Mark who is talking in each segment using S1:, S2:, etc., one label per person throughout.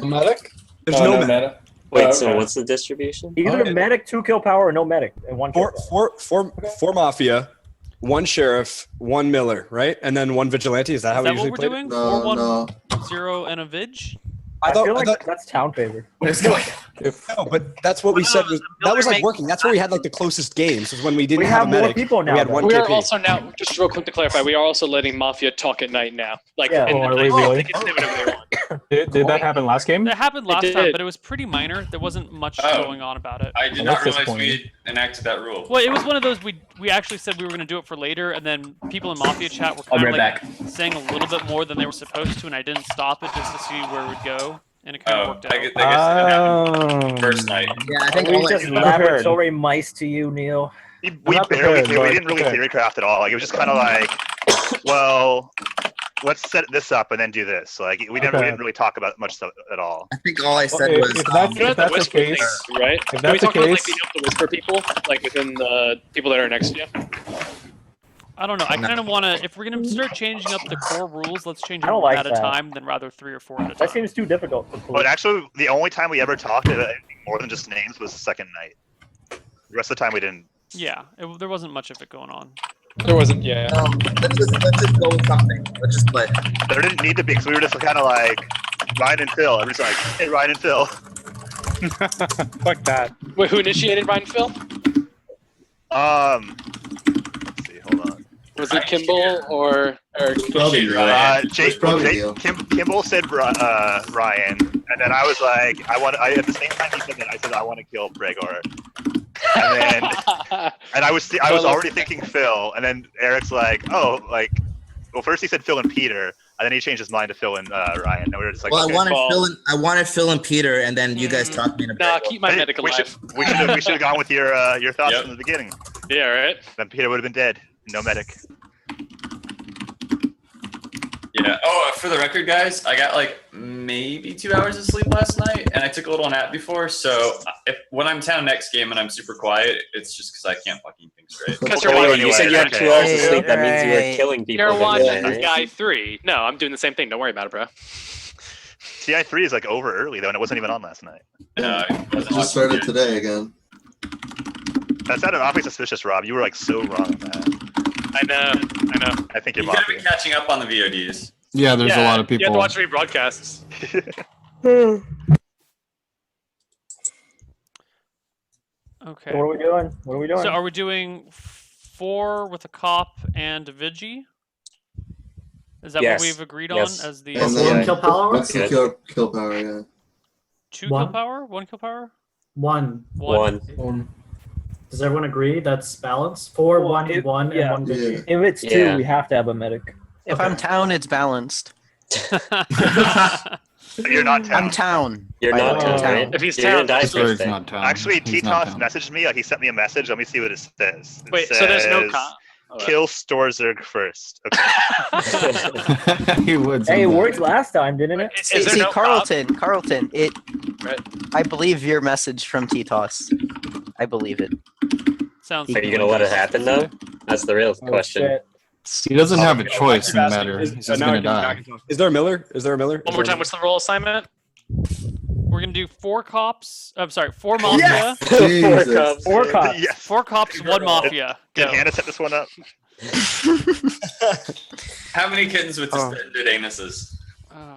S1: medic?
S2: There's no medic.
S3: Wait, so what's the distribution?
S4: Either medic, 2 kill power, or no medic, and 1 kill power.
S1: Four Mafia, 1 Sheriff, 1 Miller, right? And then 1 Vigilante. Is that how we usually play?
S5: Is that what we're doing? 4-1-0 and a Vig?
S4: I feel like that's town favor.
S1: No, but that's what we said. That was like working. That's where we had like the closest games. Was when we didn't have a medic.
S4: More people now.
S1: We had 1
S6: We are
S1: KP.
S6: also now, just real quick to clarify, we are also letting Mafia talk at night now. Like,
S4: Yeah.
S6: in the
S7: are
S6: night,
S7: we really?
S6: they can say whatever they want.
S7: Did that happen last game?
S5: That happened last
S6: did.
S5: time, but it was pretty minor. There wasn't much going on about it.
S2: I did not realize we enacted that rule.
S5: Well, it was one of those we actually said we were going to do it for later, and then people in Mafia chat were kind of like saying a little bit more than they were supposed to, and I didn't stop it just to see where it would go, and it kind of worked out.
S2: I guess it happened first night.
S8: Yeah, I think
S4: we just laboratory mice to you, Neil.
S9: We didn't really theorycraft at all. Like it was just kind of like, well, let's set this up and then do this. Like we didn't really talk about much stuff at all.
S8: I think all I said was,
S7: if that's the case,
S6: right?
S7: If
S6: Can we
S7: that's the
S6: talk about like
S7: case,
S6: being able to whisper people, like within the people that are next to you?
S5: I don't know. I kind of want to. If we're going to start changing up the core rules, let's change
S4: I
S5: them
S4: don't
S5: one
S4: like
S5: at a
S4: that.
S5: time than rather 3 or 4 at a time.
S4: That seems too difficult for
S9: But
S4: police.
S9: actually, the only time we ever talked about anything more than just names was the second night. The rest of the time we didn't.
S5: Yeah, there wasn't much of it going on.
S6: There wasn't, yeah.
S8: let's just go with something. Let's just play.
S9: There didn't need to be, because we were just kind of like Ryan and Phil. Everybody's like, hey, Ryan and Phil.
S7: fuck that.
S6: Wait, who initiated Ryan Phil?
S9: Let's see, hold on.
S6: Was it Kimball or
S2: Probably
S9: Kimball said Ryan, and then I was like, at the same time he said that, I said I want to kill Bregor. And then, and I was already thinking Phil, and then Eric's like, oh, like, well, first he said Phil and Peter, and then he changed his mind to Phil and Ryan. And we were just like,
S8: Well,
S9: okay.
S8: I wanted Phil and Peter, and then you guys talked me into.
S6: Nah, keep my medic alive.
S9: We should have gone with your thoughts from the beginning.
S6: Yeah, right.
S9: Then Peter would have been dead. No medic.
S2: Yeah. Oh, for the record, guys, I got like maybe 2 hours of sleep last night, and I took a little nap before. So when I'm down next game and I'm super quiet, it's just because I can't fucking think straight.
S6: Because
S3: You said you had 2 hours of sleep. That means you were killing people.
S6: You're watching
S3: right?
S6: Guy 3. No, I'm doing the same thing. Don't worry about it, bro.
S9: TI3 is like over early though, and it wasn't even on last night.
S2: No,
S10: It just started today again.
S9: That sounded awfully suspicious, Rob. You were like so wrong on that.
S6: I know.
S9: I think you're
S2: You gotta be
S9: Mafia.
S2: catching up on the VODs.
S11: Yeah, there's a lot of people.
S6: You have to watch rebroadcasts.
S5: Okay.
S4: So what are we doing?
S5: So are we doing 4 with a cop and a Vigi? Is that
S3: Yes.
S5: what we've agreed
S3: Yes.
S5: on as the
S10: And then,
S1: kill power?
S10: what's the kill power, yeah.
S5: 2 kill power? 1 kill power?
S12: 1.
S3: 1.
S12: Does everyone agree that's balanced? 4, 1, 1, and 1 Vigi.
S10: Yeah.
S4: If it's 2, we have to have a medic.
S8: If I'm town, it's balanced.
S9: You're not town.
S8: I'm town.
S3: You're
S8: I
S3: not
S8: am
S3: town, right?
S6: If he's
S3: You're
S6: town,
S3: gonna die
S6: he's
S3: first
S11: He's
S3: day.
S11: not town.
S9: Actually,
S11: He's not
S9: Titos
S11: town.
S9: messaged me. Like he sent me a message. Let me see what it says. It
S6: Wait, so there's no
S9: says,
S6: cop?
S9: Kill Storzerg first. Okay.
S11: He would.
S4: Hey, it
S11: someday.
S4: worked last time, didn't it?
S6: Is there no
S8: Carlton,
S6: Right.
S8: I believe your message from Titos. I believe it.
S5: Sounds
S3: Are you gonna let it happen though? That's the real question.
S4: Shit.
S11: He doesn't have a choice in the matter. He's just gonna die.
S1: Is there a Miller? Is there a Miller?
S6: One more time, what's the role assignment?
S5: We're gonna do 4 cops. I'm sorry, 4 Mafia.
S10: Jesus.
S4: 4 cops.
S9: Yes.
S5: 4 cops, 1 Mafia.
S9: Did
S5: Go.
S9: Hannah set this one up?
S2: How many kittens with distended anuses?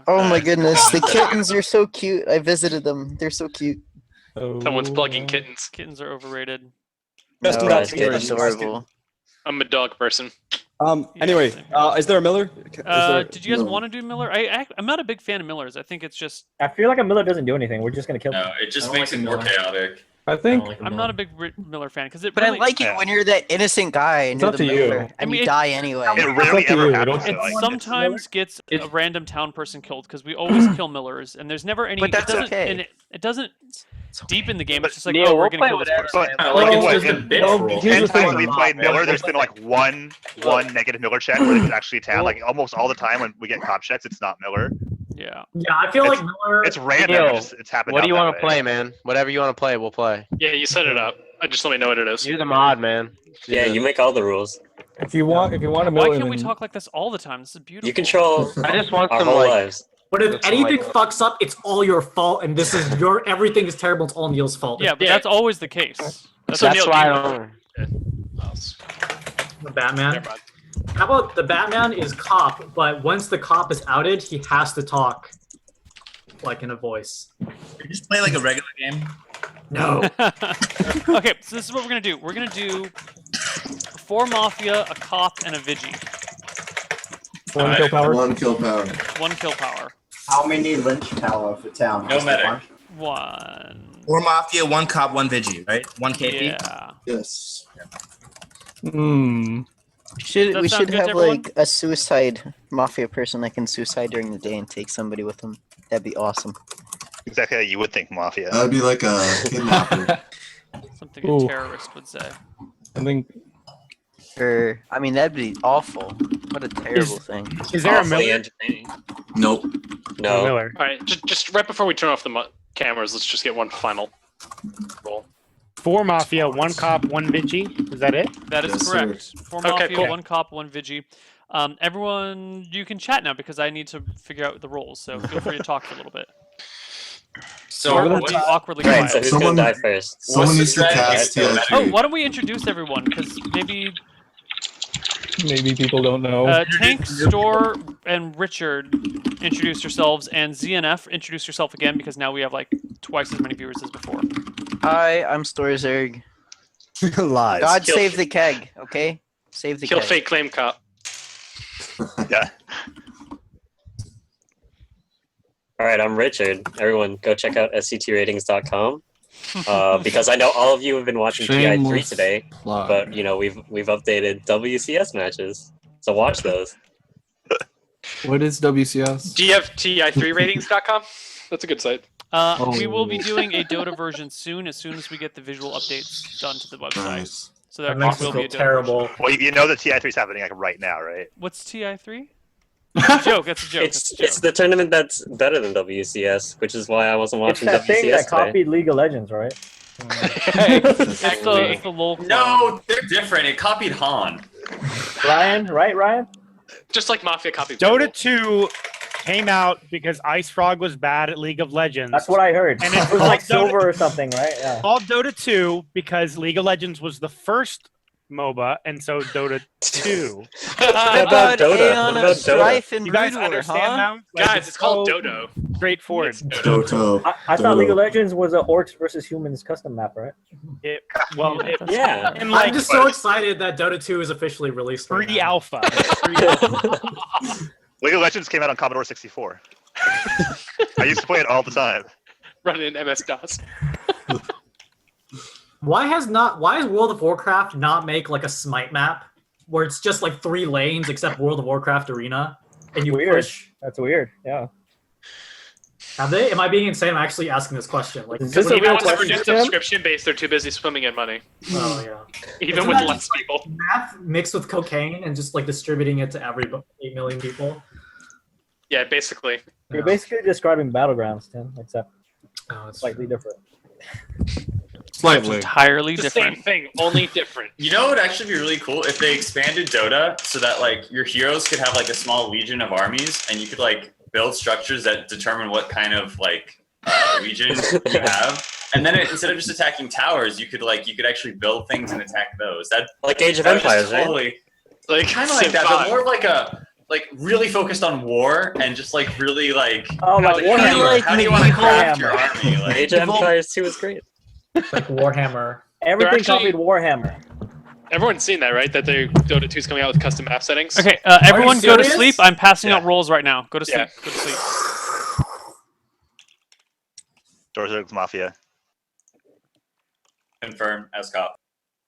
S8: Oh my goodness, the kittens are so cute. I visited them. They're so cute.
S6: Someone's plugging kittens.
S5: Kittens are overrated.
S1: Just
S8: No,
S1: about
S8: they're
S1: kittens.
S8: adorable.
S6: I'm a dog person.
S1: Anyway, is there a Miller?
S5: Did you guys want to do Miller? I'm not a big fan of Millers. I think it's just.
S4: I feel like a Miller doesn't do anything. We're just gonna kill him.
S2: No, it just makes it more chaotic.
S7: I think.
S5: I'm not a big Miller fan because it.
S8: But
S5: really,
S8: I like it when you're that innocent guy and
S7: It's
S8: you're
S7: up
S8: the
S7: to you.
S8: miller, and
S5: I mean,
S8: you
S5: it-
S8: die anyway.
S9: It rarely
S7: up to
S9: ever
S7: you.
S9: happens.
S7: Don't-
S9: though, like,
S5: It sometimes gets a random town person killed because we always kill Millers, and there's never any.
S8: But that's
S5: it doesn't,
S8: okay.
S5: And it doesn't deepen the game. It's just like,
S3: Neil,
S5: oh, we're
S3: we'll
S5: gonna
S3: play
S5: kill this
S3: whatever.
S5: person.
S9: But
S2: Like
S9: what,
S2: it's just a
S9: in-
S2: bitch rule.
S4: Here's
S9: 10
S4: the thing.
S9: times we played Miller, there's been like one negative Miller check where it's actually town. Like almost all the time when we get cop checks, it's not Miller.
S5: Yeah.
S12: Yeah, I feel like Miller.
S9: It's random.
S3: Yo,
S9: It's happened.
S3: What do you
S9: want
S3: want to play, man? Whatever you want to play, we'll play.
S6: Yeah, you set it up. Just let me know what it is.
S3: You're the mod, man. Yeah, you make all the rules.
S7: If you want a
S5: Why
S7: Miller,
S5: can't we
S7: then-
S5: talk like this all the time? This is beautiful.
S3: You control
S1: I just want
S3: our
S1: some
S3: whole
S1: like
S3: lives.
S12: But if
S3: That's
S12: anything
S3: like-
S12: fucks up, it's all your fault, and this is your everything is terrible. It's all Neil's fault.
S5: Yeah, but that's always the case.
S3: That's
S6: Neil,
S3: why I
S6: you-
S3: don't.
S12: The Batman.
S6: Never mind.
S12: How about the Batman is cop, but once the cop is outed, he has to talk like in a voice.
S13: Just play like a regular game.
S12: No.
S5: Okay, so this is what we're gonna do. We're gonna do 4 Mafia, a cop, and a Vigi.
S7: 1 kill power.
S10: 1 kill power.
S5: 1 kill power.
S14: How many lynch power for town?
S2: No
S14: Just the
S2: medic.
S14: one?
S5: 1.
S13: 4 Mafia, 1 Cop, 1 Vigi, right? 1 KP?
S5: Yeah.
S10: Yes.
S7: Hmm.
S8: We
S5: That sound
S8: should
S5: good to
S8: have
S5: everyone?
S8: like a suicide mafia person that can suicide during the day and take somebody with them. That'd be awesome.
S9: Exactly how you would think Mafia.
S10: That would be like a kidnapper.
S5: Something a
S7: Ooh.
S5: terrorist would say.
S7: I think.
S8: Or I mean, that'd be awful. What a terrible thing.
S7: Is there a
S3: Awfully
S7: Miller?
S3: entertaining.
S10: Nope.
S3: No.
S7: Miller.
S6: All right, just right before we turn off the cameras, let's just get one final roll.
S7: 4 Mafia, 1 cop, 1 Vigi. Is that it?
S5: That is
S10: Yes, sir.
S5: correct. 4
S6: Okay,
S5: Mafia,
S6: cool.
S5: 1 cop, 1 Vigi. Everyone, you can chat now because I need to figure out the roles, so feel free to talk for a little bit.
S2: So
S5: Or
S2: what-
S5: be awkwardly
S3: Alright,
S5: quiet.
S3: so who's
S10: Someone-
S3: gonna die first?
S10: Someone
S2: What's the
S10: needs to cast
S2: strategy?
S10: TI3.
S5: Oh, why don't we introduce everyone? Because maybe
S7: Maybe people don't know.
S5: Tank, Store, and Richard introduce yourselves, and ZNF introduce yourself again because now we have like twice as many viewers as before.
S8: Hi, I'm Storzerg.
S1: Lies.
S8: God
S6: Kill-
S8: save the keg, okay? Save the
S6: Kill
S8: keg.
S6: fake claim cop.
S9: Yeah.
S3: Alright, I'm Richard. Everyone, go check out sctratings.com. Because I know all of you have been watching TI3
S11: Shameless
S3: today,
S11: plug.
S3: but you know we've updated WCS matches, so watch those.
S11: What is WCS?
S6: Do you have TI3ratings.com? That's a good site.
S5: We will be doing a Dota version soon as we get the visual updates done to the website.
S10: Nice.
S5: So there
S12: That makes
S5: will
S12: it
S5: be a
S12: feel
S5: Dota
S12: terrible.
S5: version.
S9: Well, you know that TI3 is happening like right now, right?
S5: What's TI3? That's a joke. That's a joke.
S3: It's
S5: that's a joke.
S3: the tournament that's better than WCS, which is why I wasn't
S4: It's
S3: watching
S4: that thing
S3: WCS
S4: that
S3: today.
S4: copied League of Legends, right?
S5: It's the LOL clone.
S2: No, they're different. It copied Han.
S4: Ryan, right, Ryan?
S6: Just like Mafia copy.
S7: Dota 2 came out because Ice Frog was bad at League of Legends.
S4: That's what I heard.
S7: And
S4: it
S7: it's
S4: was like
S7: called Dota-
S4: silver or something, right? Yeah.
S7: called Dota 2 because League of Legends was the first MOBA, and so Dota 2.
S3: What about Dota? What about Dota?
S8: Strife and
S7: You guys
S8: Brood War,
S7: understand
S8: huh?
S7: now? Like,
S6: Guys, it's called
S7: so
S6: Dodo.
S7: straightforward.
S10: Doto.
S4: I thought League of Legends was a orcs versus humans custom map, right?
S3: Yeah.
S7: And like
S12: I'm just so excited that Dota 2 is officially released. Right
S7: free
S12: now.
S7: alpha. Free alpha.
S9: League of Legends came out on Commodore 64. I used to play it all the time.
S6: Running in MS-DOS.
S12: Why is World of Warcraft not make like a Smite map where it's just like 3 lanes except World of Warcraft Arena and you
S4: Weird.
S12: push?
S4: That's weird. Yeah.
S12: Have they? Am I being insane? I'm actually asking this question. Like,
S4: Is this
S12: when
S4: a
S12: you
S4: real
S12: have to
S4: question,
S12: predict-
S4: Tim?
S6: Subscription-based, they're too busy swimming in money.
S12: Oh yeah.
S6: Even
S12: Isn't
S6: with
S12: that
S6: less
S12: just, like,
S6: people.
S12: math mixed with cocaine and just like distributing it to every 8 million people.
S6: Yeah, basically.
S4: You're basically describing Battlegrounds, Tim, except
S12: Oh, it's
S4: slightly different.
S11: Slightly.
S5: Entirely
S6: The
S5: different.
S6: same thing, only different.
S2: You know what would actually be really cool if they expanded Dota so that like your heroes could have like a small legion of armies and you could like build structures that determine what kind of like legion you have. And then instead of just attacking towers, you could actually build things and attack those. That
S3: Like Age of
S2: that was
S3: Empires, right?
S2: totally,
S6: Like
S2: kind of like
S6: Civ
S2: that,
S6: 5.
S2: but more of like a really focused on war and just like really like
S4: Oh, like
S2: like,
S4: Warhammer.
S2: how do you want to
S4: medieval
S2: craft your
S4: Warhammer.
S2: army? Like,
S3: Age of Empires 2 is great.
S12: like Warhammer.
S4: Everything
S6: actually-
S4: copied Warhammer.
S6: Everyone's seen that, right? That Dota 2 is coming out with custom map settings.
S5: Okay, everyone go to
S12: serious?
S5: sleep. I'm passing out
S6: Yeah.
S5: roles right now. Go to sleep.
S6: Yeah.
S5: Go to sleep.
S9: Dorzerg's Mafia.
S2: confirm as cop.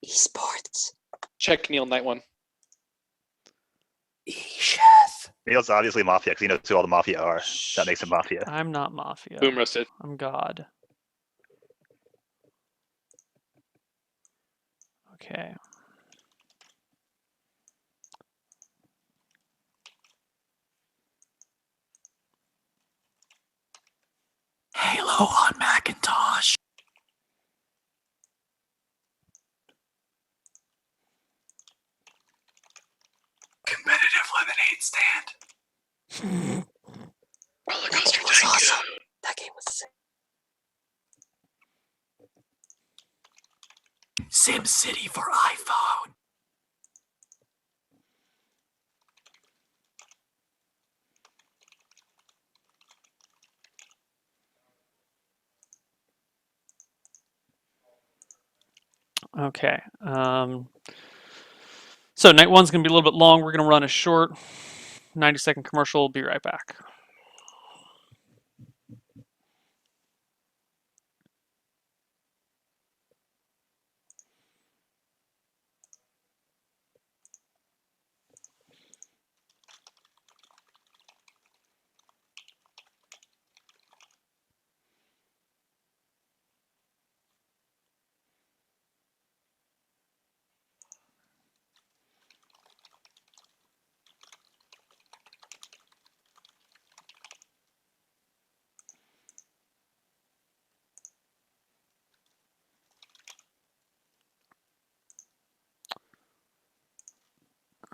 S3: Esports.
S6: Check Neil Night 1.
S9: Neil's obviously Mafia because he knows who all the Mafia are. That makes him Mafia.
S5: I'm not Mafia.
S6: Boom roasted.
S5: I'm God. Okay.
S13: Halo on Macintosh. Competitive lemonade stand.
S6: Oh, look,
S13: SimCity for iPhone.
S5: Okay. So night one's going to be a little bit long. We're going to run a short 90-second commercial. Be right back.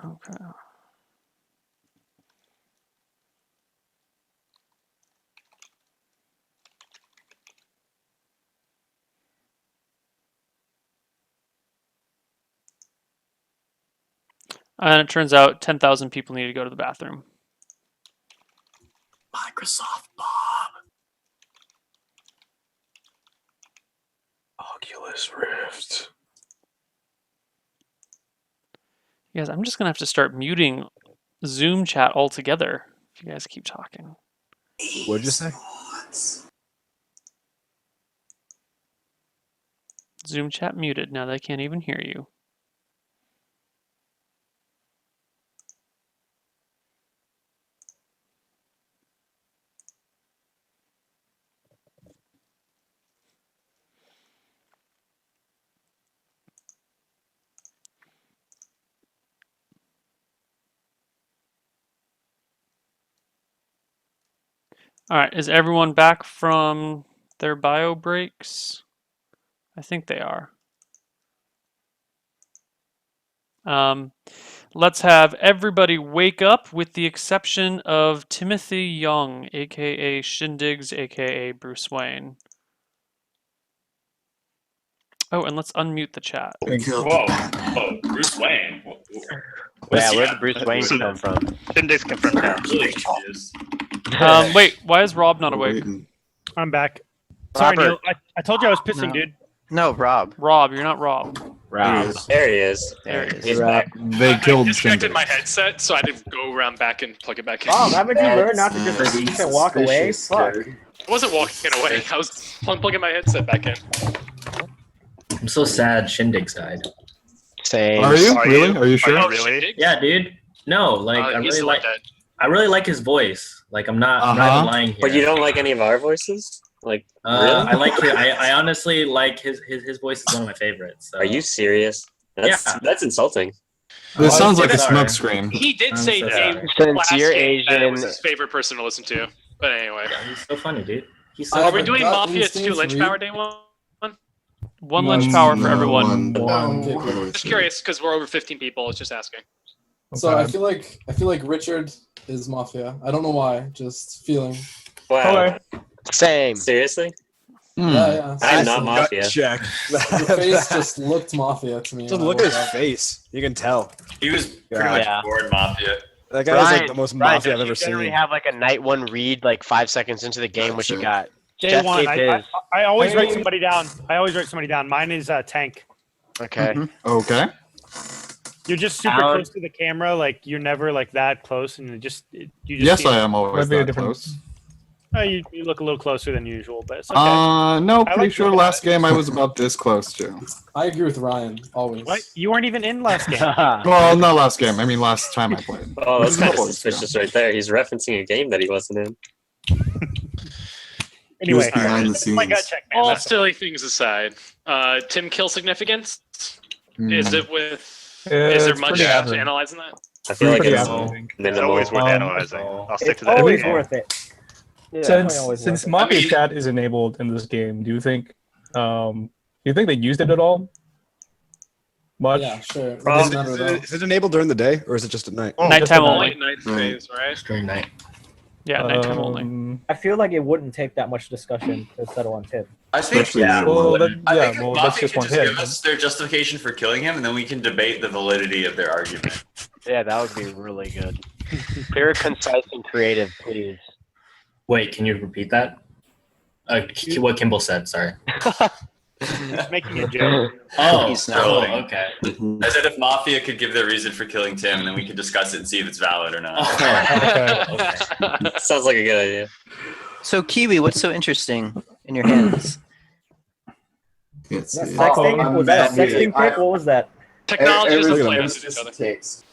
S5: Okay. And it turns out 10,000 people need to go to the bathroom.
S13: Microsoft Bob.
S15: Oculus Rift.
S5: Yes, I'm just going to have to start muting Zoom chat altogether if you guys keep talking.
S1: What'd you say?
S5: Zoom chat muted. Now they can't even hear you. All right, is everyone back from their bio breaks? I think they are. Let's have everybody wake up with the exception of Timothy Young, aka Shindigs, aka Bruce Wayne. Oh, and let's unmute the chat.
S2: Whoa, Bruce Wayne.
S16: Yeah, where did Bruce Wayne come from?
S9: Shindig's confirmed now.
S2: Really confused.
S5: Wait, why is Rob not awake?
S7: I'm back. Sorry,
S8: Robert.
S7: Neil. I told you I was pissing, dude.
S8: No, Rob.
S5: Rob, you're not Rob.
S3: Rob. There he is.
S5: There he is.
S3: He's back.
S11: They
S6: I
S11: killed
S6: disconnected
S11: Shindig.
S6: my headset, so I had to go around back and plug it back in.
S4: Oh, haven't you learned not to just leave and walk away? Fuck.
S6: I wasn't walking away. I was unplugging my headset back in.
S17: I'm so sad Shindig died.
S16: Same.
S11: Are you? Really? Are you sure?
S9: Are you really?
S17: Yeah, dude. No, like I
S6: he's
S17: really
S6: the
S17: like.
S6: one dead.
S17: I really like his voice. Like I'm not even lying here.
S3: But you don't like any of our voices? Like, really?
S17: I like. I honestly like his voice is one of my favorites. So.
S3: Are you serious? That's insulting.
S11: This sounds like a
S17: sorry.
S11: smokescreen.
S6: He did
S17: I'm
S6: say
S17: so
S6: Dave
S17: sorry.
S16: Since
S6: last
S16: you're
S6: game that it
S16: Asian,
S6: was his favorite person to listen to. But anyway,
S17: He's so funny, dude. He's so
S6: are we
S17: funny.
S6: doing Mafia 2 Lynch Power Day 1?
S5: One lynch power for
S10: No,
S5: everyone.
S6: Just curious because we're over 15 people. I was just asking.
S15: So I feel like Richard is Mafia. I don't know why. Just feeling.
S3: Wow.
S16: Same.
S3: Seriously?
S15: Yeah.
S3: I'm not Mafia.
S1: Check.
S15: Your face just looked Mafia to me.
S1: Just look at his face. You can tell.
S2: He was pretty much born Mafia.
S1: That guy is like the most Mafia I've ever seen.
S16: Generally have like a night one read like 5 seconds into the game. What you got?
S7: Day
S16: Jeff
S7: one.
S16: gave his.
S7: I always write somebody down. Mine is Tank.
S16: Okay.
S11: Okay.
S7: You're just super
S16: Alan?
S7: close to the camera. Like you're never like that close, and you just
S11: Yes,
S7: see
S11: I am always that close.
S7: You look a little closer than usual, but it's okay.
S11: No,
S7: I
S11: pretty
S7: like
S11: sure
S7: looking at
S11: last game I was about this close too.
S15: I agree with Ryan always.
S7: What? You weren't even in last game.
S11: Well, not last game. I mean, last time I played.
S3: Oh, that's
S11: It was a
S3: kind of
S11: couple weeks ago.
S3: suspicious right there. He's referencing a game that he wasn't in.
S10: He was
S7: Anyway,
S10: behind the
S7: this is my gut
S10: scenes.
S7: check, man.
S6: All
S7: That's-
S6: silly things aside, Tim kill significance. Is it with? Is there
S15: it's
S6: much
S15: pretty
S6: to
S15: average.
S6: analyze in that?
S3: I feel like
S15: Pretty
S3: it's
S15: average.
S9: It's
S3: minimal.
S9: always worth analyzing. I'll stick
S4: It's
S9: to that.
S4: always
S9: every game.
S4: worth it. Yeah, definitely always
S15: Since
S4: worth it.
S15: Mafia
S6: I mean-
S15: chat is enabled in this game, do you think they used it at all? Much? Yeah, sure.
S1: Is it enabled during the day or is it just at night?
S5: Nighttime only.
S6: Night phase, right?
S17: During night.
S5: Yeah, nighttime only.
S4: I feel like it wouldn't take that much discussion to settle on Tim.
S2: I think,
S10: Especially night one.
S2: I think
S15: that's
S2: Mafia
S15: just
S2: can
S15: one
S2: just
S15: hit.
S2: give us their justification for killing him, and then we can debate the validity of their argument.
S16: Yeah, that would be really good. Clear, concise, and creative, please.
S17: Wait, can you repeat that? What Kimball said, sorry.
S7: He's making a joke.
S17: Oh,
S2: He's trolling.
S17: okay.
S2: I said if Mafia could give their reason for killing Tim, and then we could discuss it and see if it's valid or not.
S3: Sounds like a good idea.
S8: So Kiwi, what's so interesting in your hands?
S4: Sexting? Was that a sexting pic? What was that?
S6: Technology
S14: It
S6: doesn't
S14: was-
S6: play
S14: it
S6: with
S14: was
S6: each
S14: just
S6: other.
S14: a text.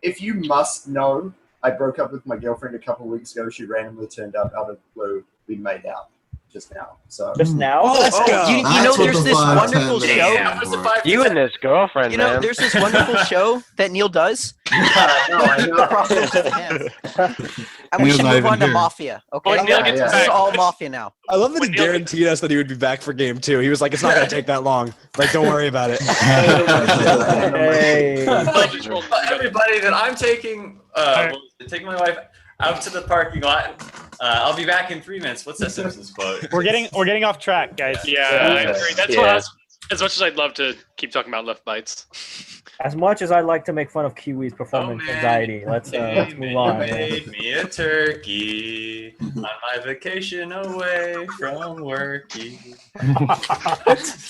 S14: If you must know, I broke up with my girlfriend a couple of weeks ago. She randomly turned up out of the blue. We made out just now. So
S4: Just now?
S8: Let's go. You know, there's this wonderful show.
S16: You and this girlfriend,
S8: You know,
S16: man.
S8: there's this wonderful show that Neil does.
S14: I know.
S8: Props to him. And we
S11: Neil's
S8: should
S11: not
S8: move
S11: even
S8: on to
S11: here.
S8: Mafia. Okay,
S5: When Neil gets
S8: this is
S5: back-
S8: all Mafia now.
S1: I love that he guaranteed us that he would be back for game 2. He was like, "It's not gonna take that long. Like, don't worry about it."
S4: Hey.
S2: Everybody, that I'm taking taking my wife out to the parking lot. I'll be back in 3 minutes. What's that Simpsons quote?
S7: We're getting off track, guys.
S6: Yeah, I agree. That's why, as much as I'd love to keep talking about left bites.
S4: As much as I like to make fun of Kiwi's performance anxiety, let's move on.
S2: Made me a turkey on my vacation away from worky.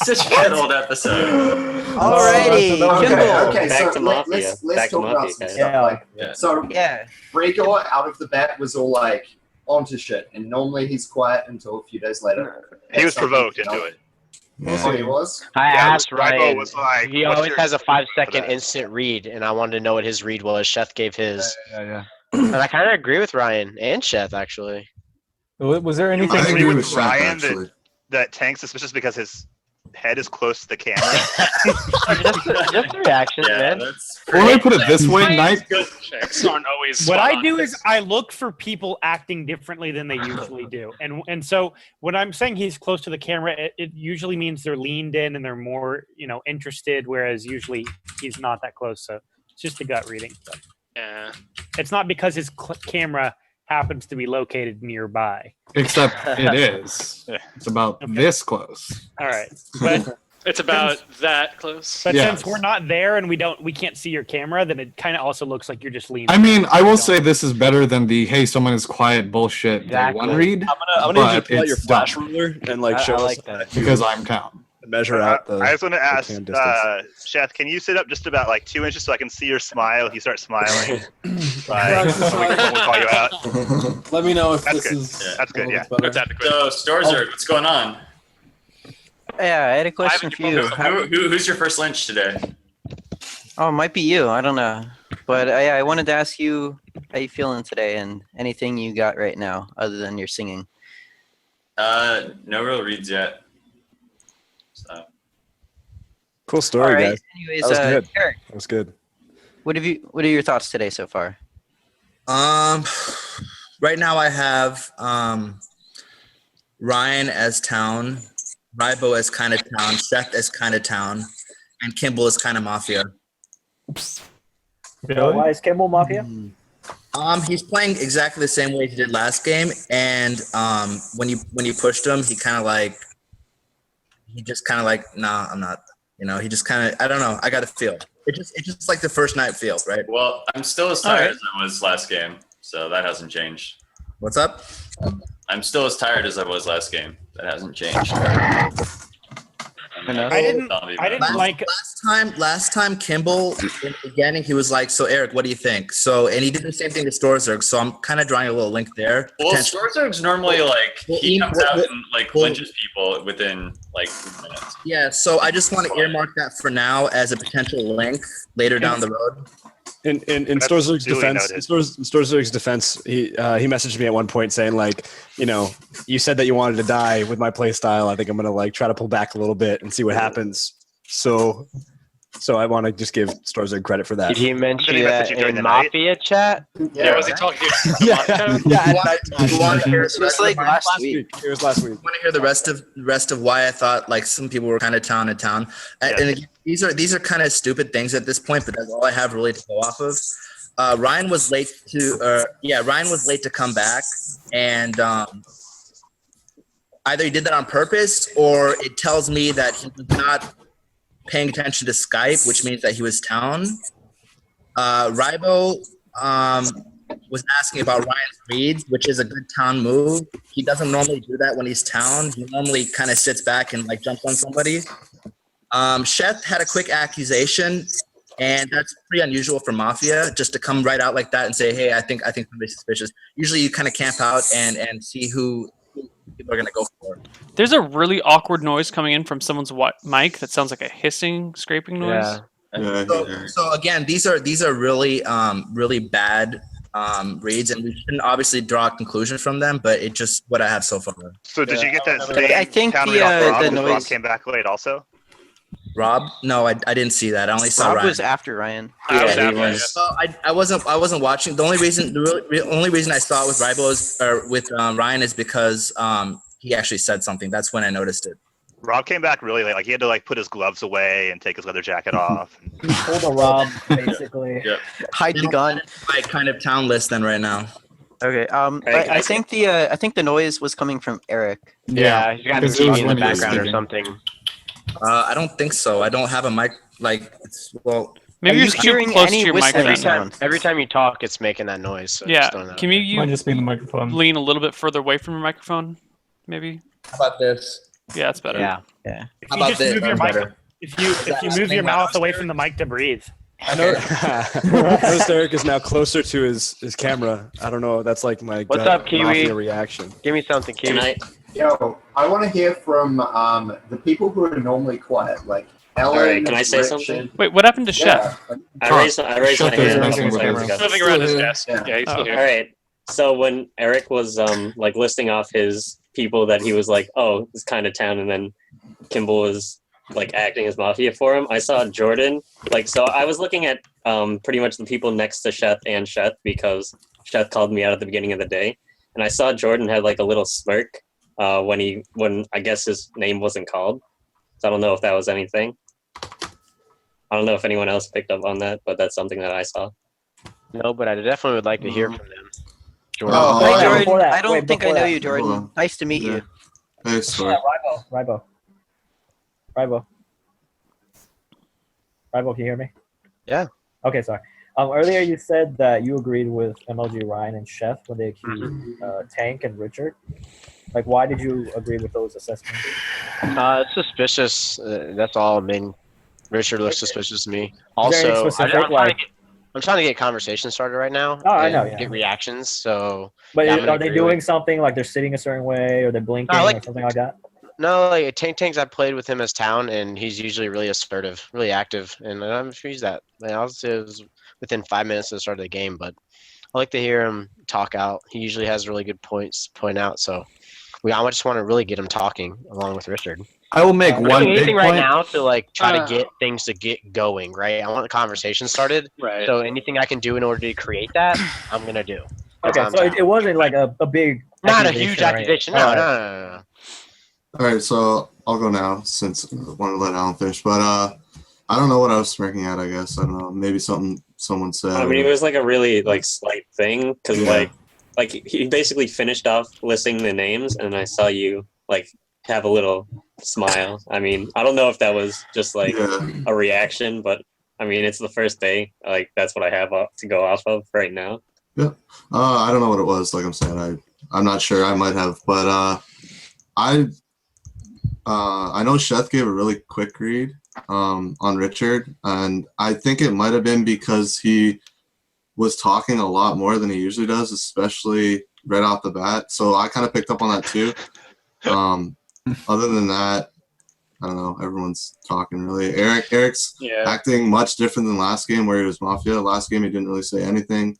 S2: Such a good old episode.
S8: Alrighty, Kimball.
S14: Okay,
S3: Back
S14: so
S3: to Mafia.
S14: let's
S3: Back to
S14: talk about
S3: Mafia,
S14: some
S3: guys.
S14: stuff. Like,
S2: Yeah.
S14: so
S8: Yeah.
S14: Gregor out of the bat was all like onto shit, and normally he's quiet until a few days later.
S9: He was provoked into it.
S14: Oh, he was?
S16: I
S9: Yeah,
S16: asked
S9: Rybo
S16: Ryan.
S9: was like,
S16: He
S9: "What's
S16: always
S9: your
S16: has a
S9: excuse for
S16: 5-second
S9: that?"
S16: instant read, and I wanted to know what his read was. Sheth gave his.
S11: Yeah.
S16: And I kind of agree with Ryan and Sheth, actually.
S15: Was there
S9: I
S15: anything?
S9: agree with
S10: Shaq,
S9: Ryan
S10: actually.
S9: that Tank's suspicious because his head is close to the camera.
S16: Just the reactions,
S2: Yeah,
S16: man.
S2: that's
S11: Or let me put it this way, night.
S6: Good checks aren't always.
S7: What
S6: spot
S7: I
S6: on.
S7: do is I look for people acting differently than they usually do, and so when I'm saying he's close to the camera, it usually means they're leaned in and they're more interested, whereas usually he's not that close. So it's just a gut reading. So
S6: Yeah.
S7: it's not because his camera happens to be located nearby.
S11: Except it is. It's about this close.
S7: All right, but
S6: It's about that close.
S7: but
S11: Yeah.
S7: since we're not there and we can't see your camera, then it kind of also looks like you're just leaning.
S11: I mean, I will say this is better than the "Hey, someone is quiet" bullshit day
S16: Exactly.
S11: one read.
S1: I'm gonna need you to
S11: but
S1: pull out your
S11: it's
S1: flash
S11: dumb.
S1: ruler and like
S16: I
S1: show
S16: like
S1: us
S16: that.
S11: because I'm town.
S1: measure out the.
S9: I just want to ask,
S1: cam distance.
S9: Sheth, can you sit up just about like 2 inches so I can see your smile if you start smiling? Like, when we call you out.
S18: Let me know if
S9: That's
S18: this
S9: good.
S18: is.
S9: That's good, yeah.
S18: better.
S2: So, Storzer, what's going on?
S8: Yeah, I had a question for you.
S2: Who's your first lynch today?
S8: Oh, it might be you. I don't know. But I wanted to ask you how you feeling today and anything you got right now other than your singing.
S2: No real reads yet. So.
S1: Cool story,
S8: All right.
S1: guys.
S8: Anyways,
S1: that was good.
S8: Eric,
S1: That was good.
S8: what are your thoughts today so far?
S19: Right now I have Ryan as town, Rybo as kind of town, Seth as kind of town, and Kimball as kind of Mafia.
S4: Why is Kimball Mafia?
S19: He's playing exactly the same way he did last game, and when you pushed him, he just kind of like, nah, I'm not. He just kind of, I don't know. I got a feel. It's just like the first night feel, right?
S2: Well, I'm still as tired as I was last game, so that hasn't changed.
S19: What's up?
S2: I'm still as tired as I was last game. That hasn't changed.
S7: I didn't like
S19: last time Kimball in the beginning, he was like, so Eric, what do you think? So, and he did the same thing to Storzerg, so I'm kind of drawing a little link there.
S2: Well, Storzerg's normally like, he comes out and like lynches people within like 2 minutes.
S19: Yeah, so I just want to earmark that for now as a potential link later down the road.
S1: In Storzerg's defense, he messaged me at one point saying like, you said that you wanted to die with my play style. I think I'm gonna like try to pull back a little bit and see what happens. So I want to just give Storzerg credit for that.
S16: Did he mention that in Mafia chat?
S6: Yeah, was he talking to
S1: Yeah,
S19: You want to hear
S8: It was like last week.
S1: It was last week.
S19: Want to hear the rest of why I thought like some people were kind of town to town, and again, these are kind of stupid things at this point, but that's all I have really to go off of. Ryan was late to come back, and either he did that on purpose or it tells me that he was not paying attention to Skype, which means that he was town. Rybo was asking about Ryan's reads, which is a good town move. He doesn't normally do that when he's town. He normally kind of sits back and like jumps on somebody. Sheth had a quick accusation, and that's pretty unusual for Mafia, just to come right out like that and say, "Hey, I think somebody's suspicious." Usually, you kind of camp out and see who people are gonna go for.
S5: There's a really awkward noise coming in from someone's mic that sounds like a hissing, scraping noise.
S19: So again, these are really really bad reads, and we shouldn't obviously draw a conclusion from them, but it's just what I have so far.
S9: So did you get that
S8: I think
S9: town
S8: the,
S9: read off Rob?
S8: the
S9: Because Rob
S8: noise-
S9: came back late also.
S19: Rob? No, I didn't see that. I only saw
S8: Rob
S19: Ryan.
S8: was after Ryan.
S19: So I wasn't watching. The only reason I saw it with Ryan is because he actually said something. That's when I noticed it.
S9: Rob came back really late. Like he had to like put his gloves away and take his leather jacket off.
S4: He pulled a Rob basically.
S8: Hide the gun.
S19: My kind of town list then right now.
S8: Okay. I think the noise was coming from Eric.
S16: Yeah, he's got the TV in the background or something.
S19: I don't think so. I don't have a mic. Like,
S5: Maybe you're too close to your microphone.
S16: Every time you talk, it's making that noise. So
S5: Yeah.
S16: just don't know.
S5: Can you
S15: Might just be the microphone.
S5: lean a little bit further away from your microphone? Maybe.
S19: How about this?
S5: Yeah, that's better.
S16: Yeah.
S8: Yeah.
S7: If
S19: How
S7: you
S19: about
S7: just
S19: this?
S7: move your
S19: That's
S7: mic,
S19: better.
S7: if you move your mouth away from the mic to breathe.
S1: I know. I noticed Eric is now closer to his camera. I don't know. That's like my
S16: What's
S1: gut
S16: up, Kiwi?
S1: Mafia reaction.
S16: Give me something, Kiwi.
S14: Yo, I want to hear from the people who are normally quiet, like Ellen.
S3: Alright, can I say
S14: Rich,
S3: something?
S14: and-
S5: Wait, what happened to
S14: Yeah.
S5: Chef?
S3: I raised my hand a couple times ago.
S6: Moving around his desk.
S14: Yeah.
S6: Yeah, he's
S5: Oh,
S6: still here.
S3: All right. So when Eric was like listing off his people that he was like, oh, this kind of town, and then Kimball was like acting as Mafia for him, I saw Jordan. Like, so I was looking at pretty much the people next to Sheth and Sheth because Sheth called me out at the beginning of the day, and I saw Jordan had like a little smirk when I guess his name wasn't called. So I don't know if that was anything. I don't know if anyone else picked up on that, but that's something that I saw.
S16: No, but I definitely would like to hear from them. Jordan.
S8: Hi, Jordan.
S4: before that,
S8: I don't
S4: wait,
S8: think I
S4: before
S8: know
S4: that.
S8: you, Jordan. Nice to meet you.
S10: Hey, sorry.
S4: Rybo, can you hear me?
S16: Yeah.
S4: Okay, sorry. Earlier you said that you agreed with MLG Ryan and Chef when they accused Tank and Richard. Like, why did you agree with those assessments?
S16: It's suspicious. That's all. I mean, Richard looks suspicious to me.
S4: Is there any
S16: Also,
S4: specific,
S16: I'm trying to get conversation started right now.
S4: Oh, I
S16: and
S4: know, yeah.
S16: Get reactions. So.
S4: But
S16: yeah, I'm gonna
S4: are they
S16: agree
S4: doing
S16: with-
S4: something like they're sitting a certain way or they're blinking or something like that?
S16: No, like Tanks, I played with him as town, and he's usually really assertive, really active, and I'm sure he's that. I mean, I was within 5 minutes of the start of the game, but I like to hear him talk out. He usually has really good points to point out, so I just want to really get him talking along with Richard.
S11: I will make one big
S16: anything right
S11: point.
S16: now to like try to get things to get going, right? I want the conversation started.
S6: Right.
S16: So anything I can do in order to create that, I'm gonna do. 'Cause
S4: Okay,
S16: I'm
S4: so
S16: down.
S4: it wasn't like a big
S16: Not a huge
S4: right?
S16: accusation. No,
S4: Alright.
S16: no.
S10: All right, so I'll go now since I wanted to let Alan finish. But I don't know what I was smirking at. I guess I don't know. Maybe something someone said.
S3: I mean, it was like a really like slight thing because
S10: Yeah.
S3: like he basically finished off listing the names, and I saw you like have a little smile. I mean, I don't know if that was just like a reaction, but I mean, it's the first day. Like that's what I have to go off of right now.
S10: Yeah. I don't know what it was. Like I'm saying, I'm not sure. I might have, but I know Sheth gave a really quick read on Richard, and I think it might have been because he was talking a lot more than he usually does, especially right off the bat. So I kind of picked up on that too. Other than that, I don't know. Everyone's talking really. Eric's acting much different than last game where he was Mafia. Last game he didn't really say anything.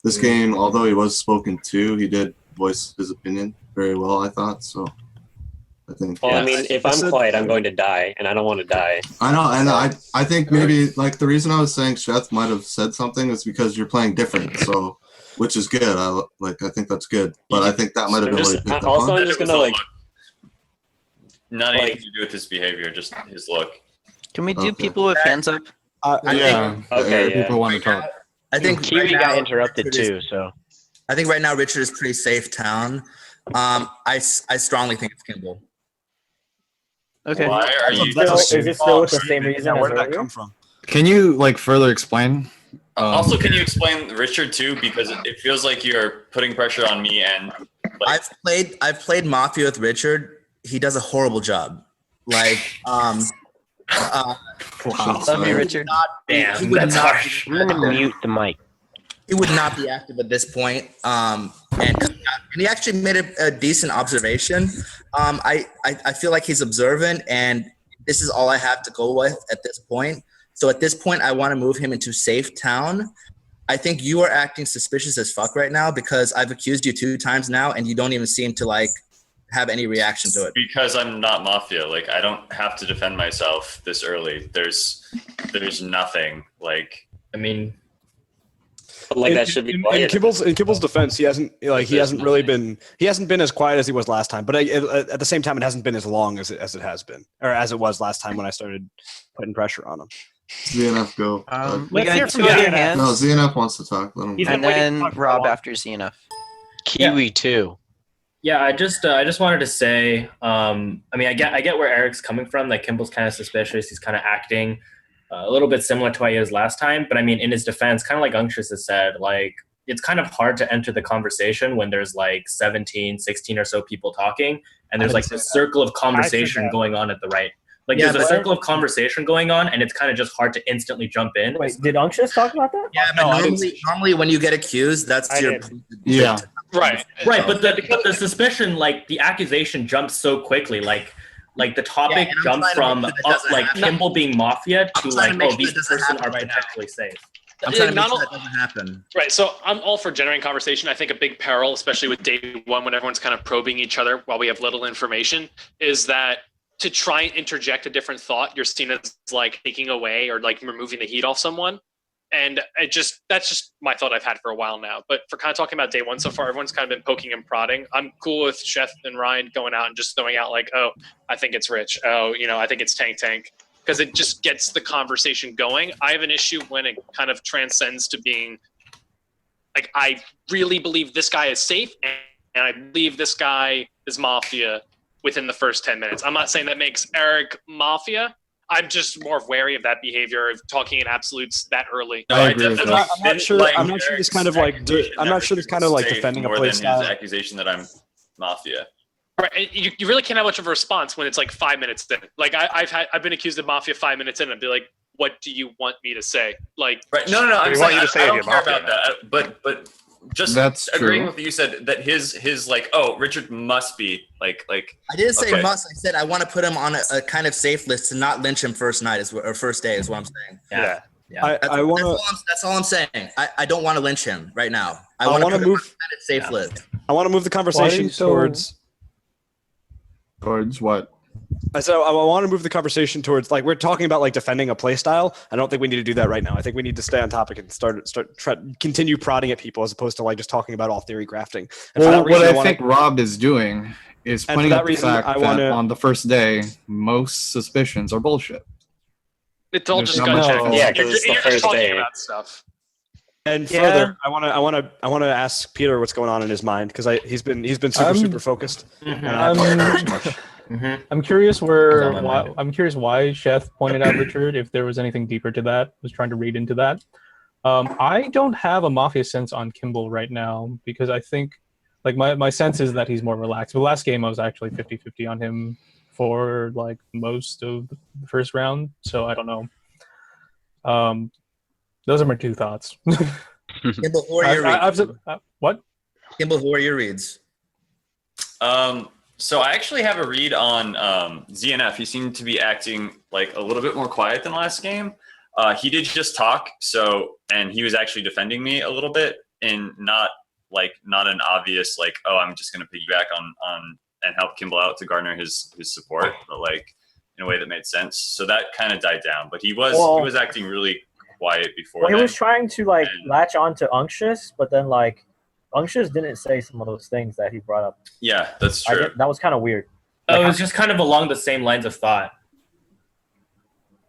S10: This game, although he was spoken to, he did voice his opinion very well, I thought. So I think.
S3: Well, I mean, if I'm quiet, I'm going to die, and I don't want to die.
S10: I know, and I think maybe like the reason I was saying Sheth might have said something is because you're playing different, so which is good. I think that's good, but I think that might have been what he picked up
S3: Also,
S10: on.
S3: I'm just gonna like.
S2: Not anything to do with his behavior, just his look.
S8: Can we do people with hands up?
S10: Yeah.
S3: Okay.
S11: People want to talk.
S19: I think
S16: Kiwi
S19: right
S16: got
S19: now,
S16: interrupted
S19: Richard is-
S16: too, so
S19: I think right now Richard is pretty safe town. I strongly think it's Kimball.
S8: Okay.
S2: Why are you?
S4: Is it still with the same reason
S1: Yeah,
S4: as
S1: where did that
S4: earlier?
S1: come from?
S11: Can you like further explain?
S2: Also, can you explain Richard too? Because it feels like you're putting pressure on me, and like,
S19: I've played Mafia with Richard. He does a horrible job. Like,
S8: Love you, Richard.
S19: Damn, he would not be
S16: I'm gonna mute the mic.
S19: He would not be active at this point. And he actually made a decent observation. I feel like he's observant, and this is all I have to go with at this point. So at this point, I want to move him into safe town. I think you are acting suspicious as fuck right now because I've accused you 2 times now, and you don't even seem to like have any reaction to it.
S2: because I'm not Mafia. Like, I don't have to defend myself this early. There's nothing. Like,
S17: I mean,
S3: But like that should be
S1: in
S3: quiet.
S1: Kimball's defense, he hasn't been as quiet as he was last time. But at the same time, it hasn't been as long as it has been, or as it was last time when I started putting pressure on him.
S10: ZNF go.
S8: We
S7: Let's hear
S8: got
S7: from
S8: 2 other
S7: ZNF.
S8: hands.
S10: No, ZNF wants to talk. Let him.
S7: He's
S10: go.
S7: been
S8: And
S7: waiting to
S8: then
S7: talk for a
S8: Rob
S7: while.
S8: after ZNF.
S16: Kiwi too.
S17: yeah, I just wanted to say, I mean, I get where Eric's coming from. Like Kimball's kind of suspicious. He's kind of acting a little bit similar to how he was last time. But I mean, in his defense, kind of like Unctious has said, like it's kind of hard to enter the conversation when there's like 17, 16 or so people talking, and there's like this circle of conversation going on at the right. Like
S19: Yeah,
S17: there's a
S19: but-
S17: circle of conversation going on, and it's kind of just hard to instantly jump in.
S4: Wait, did Unctious talk about that?
S19: Yeah, but
S1: No, I didn't
S19: normally when you get accused, that's
S7: I
S19: your
S7: did.
S11: Yeah.
S6: Right.
S17: Right, but the suspicion, like the accusation, jumps so quickly. Like the topic
S19: Yeah, and I'm
S17: jumps
S19: trying to
S17: from
S19: make sure that doesn't
S17: like
S19: happen.
S17: Kimball being Mafia to
S19: I'm trying
S17: like,
S19: to make
S17: oh,
S19: sure
S17: these
S19: that doesn't
S17: person
S19: happen
S17: are
S19: right now.
S17: potentially safe.
S19: I'm trying to make
S6: Not
S19: sure
S6: all-
S19: that doesn't happen.
S6: Right. So I'm all for generating conversation. I think a big peril, especially with day one, when everyone's kind of probing each other while we have little information, is that to try and interject a different thought, you're seen as like taking away or like removing the heat off someone. And that's just my thought I've had for a while now. But for kind of talking about day one so far, everyone's kind of been poking and prodding. I'm cool with Chef and Ryan going out and just throwing out like, oh, I think it's Rich. Oh, I think it's Tank. Because it just gets the conversation going. I have an issue when it kind of transcends to being like, I really believe this guy is safe and I believe this guy is Mafia within the first 10 minutes. I'm not saying that makes Eric Mafia. I'm just more wary of that behavior of talking in absolutes that early.
S2: no,
S11: I
S2: I
S11: agree with
S2: definitely.
S11: that.
S1: I'm not sure.
S2: like
S1: I'm not sure this
S2: Eric's
S1: kind of like.
S2: accusation
S1: I'm
S2: that
S1: not sure this
S2: Richard
S1: kind of like
S2: was safe
S1: defending a
S2: more
S1: play
S2: than
S1: style.
S2: his accusation that I'm Mafia.
S6: Right, and you really can't have much of a response when it's like 5 minutes in. Like I've been accused of Mafia 5 minutes in, and I'd be like, "What do you want me to say?" Like,
S2: Right? No. I'm
S9: We
S2: saying
S9: want you to
S2: I
S9: say
S2: don't
S9: you're
S2: care
S9: Mafia
S2: about that. But just
S11: That's
S2: agreeing
S11: true.
S2: with what you said that his like, oh, Richard must be like.
S19: I didn't say
S2: Okay.
S19: must. I said I want to put him on a kind of safe list to not lynch him first night or first day is what I'm saying.
S9: Yeah.
S1: I want to.
S19: That's all I'm saying. I don't want to lynch him right now.
S1: I
S19: want
S1: wanna
S19: to
S1: move-
S19: kind of safe list.
S1: I want to move the conversation towards.
S11: Towards what?
S1: So I want to move the conversation towards like we're talking about like defending a play style. I don't think we need to do that right now. I think we need to stay on topic and continue prodding at people as opposed to like just talking about all theory grafting. And for
S11: Well,
S1: that reason,
S11: what I
S1: wanna-
S11: think Rob is doing is
S1: And for
S11: pointing
S1: that
S11: out the
S1: reason,
S11: fact
S1: I
S11: that
S1: wanna-
S11: on the first day, most suspicions are bullshit.
S6: it's all
S11: There's
S6: just
S11: not
S6: gut
S11: much
S6: check.
S11: else.
S3: Yeah,
S6: You're
S3: 'cause it's the
S6: you're just
S3: first
S6: talking
S3: day.
S6: about stuff.
S1: And
S8: Yeah.
S1: further, I want to ask Peter what's going on in his mind because he's been super focused. And I haven't heard much.
S15: I'm curious
S17: What's on my mind?
S15: I'm curious why Chef pointed out Richard. If there was anything deeper to that, was trying to read into that. I don't have a Mafia sense on Kimball right now because I think, like my sense is that he's more relaxed. But last game I was actually 50-50 on him for like most of the first round. So I don't know. Those are my 2 thoughts.
S19: Kimball, who are your reads?
S15: What?
S19: Kimball, who are your reads?
S2: So I actually have a read on ZNF. He seemed to be acting like a little bit more quiet than last game. He did just talk, and he was actually defending me a little bit, and not an obvious like, oh, I'm just going to piggyback on and help Kimball out to garner his support, but like in a way that made sense. So that kind of died down, but he was acting really quiet before.
S4: Well, he
S2: then.
S4: was trying to like latch on to Unctious, but then like Unctious didn't say some of those things that he brought up.
S2: Yeah, that's true.
S4: That was kind of weird.
S17: Oh, it was just kind of along the same lines of thought.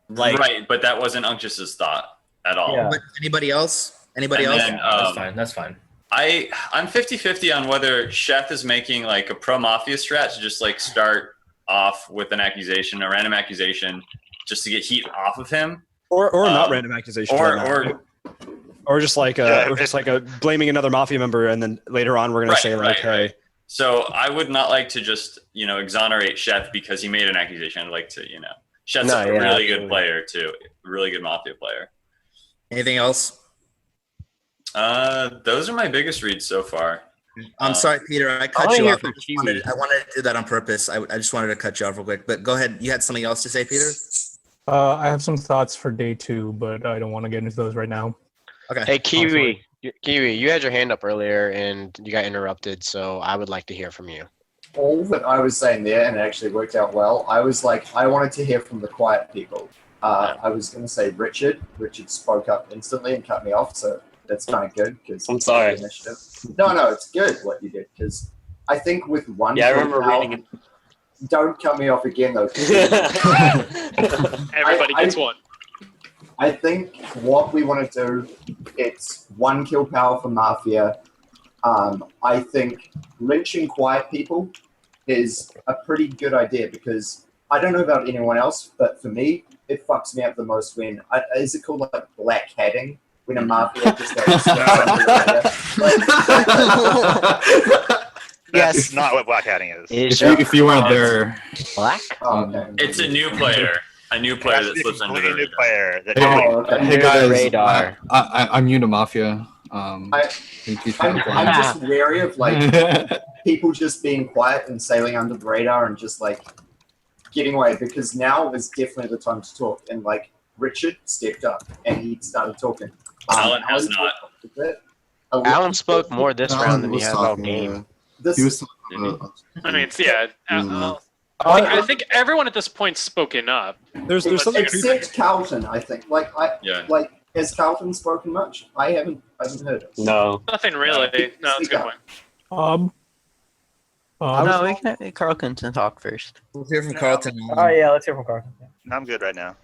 S2: Right, but that wasn't Unctious's thought at all.
S4: Yeah.
S19: But anybody else? Anybody
S2: And
S19: else?
S2: then,
S17: That's fine. That's fine.
S2: I'm 50-50 on whether Chef is making like a pro Mafia strat to just like start off with an accusation, a random accusation, just to get heat off of him,
S1: or not random accusation, or just like a blaming another Mafia member, and then later on we're gonna say like, hey.
S2: So I would not like to just exonerate Chef because he made an accusation. I'd like to Chef's a really good player too, really good Mafia player.
S19: Anything else?
S2: Those are my biggest reads so far.
S19: I'm sorry, Peter. I cut you off. I wanted to do that on purpose. I just wanted to cut you off real quick. But go ahead. You had something else to say, Peter?
S15: I have some thoughts for day 2, but I don't want to get into those right now.
S19: Okay.
S16: Hey, Kiwi, you had your hand up earlier and you got interrupted, so I would like to hear from you.
S14: All that I was saying there, and it actually worked out well, I was like, I wanted to hear from the quiet people. I was going to say Richard. Richard spoke up instantly and cut me off, so that's kind of good.
S3: I'm sorry.
S14: No, it's good what you did, because I think with one...
S3: Yeah, I remember reading it.
S14: Don't cut me off again, though.
S6: Everybody gets one.
S14: I think what we want to do, it's 1 kill power for Mafia. I think lynching quiet people is a pretty good idea, because I don't know about anyone else, but for me, it fucks me up the most when, is it called like black hatting? When a Mafia just goes...
S9: That's not what black hatting is.
S11: If you weren't there,
S16: black.
S2: It's a new player. A new player that slips under the
S9: new player.
S11: Hey guys, I'm new to Mafia.
S14: I'm just wary of like people just being quiet and sailing under the radar and just like getting away, because now is definitely the time to talk. And like Richard stepped up and he started talking.
S2: Alan has not.
S16: Alan spoke more this round than he has all game.
S10: He was talking about,
S6: I mean, I think everyone at this point's spoken up.
S1: There's something
S14: except Carlton, I think. Like has Carlton spoken much? I haven't heard it.
S3: No.
S6: Nothing really. No, that's a good point.
S8: No, we can. Carlton can talk first.
S19: We'll hear from Carlton.
S4: Oh yeah, let's hear from Carlton.
S9: I'm good right now.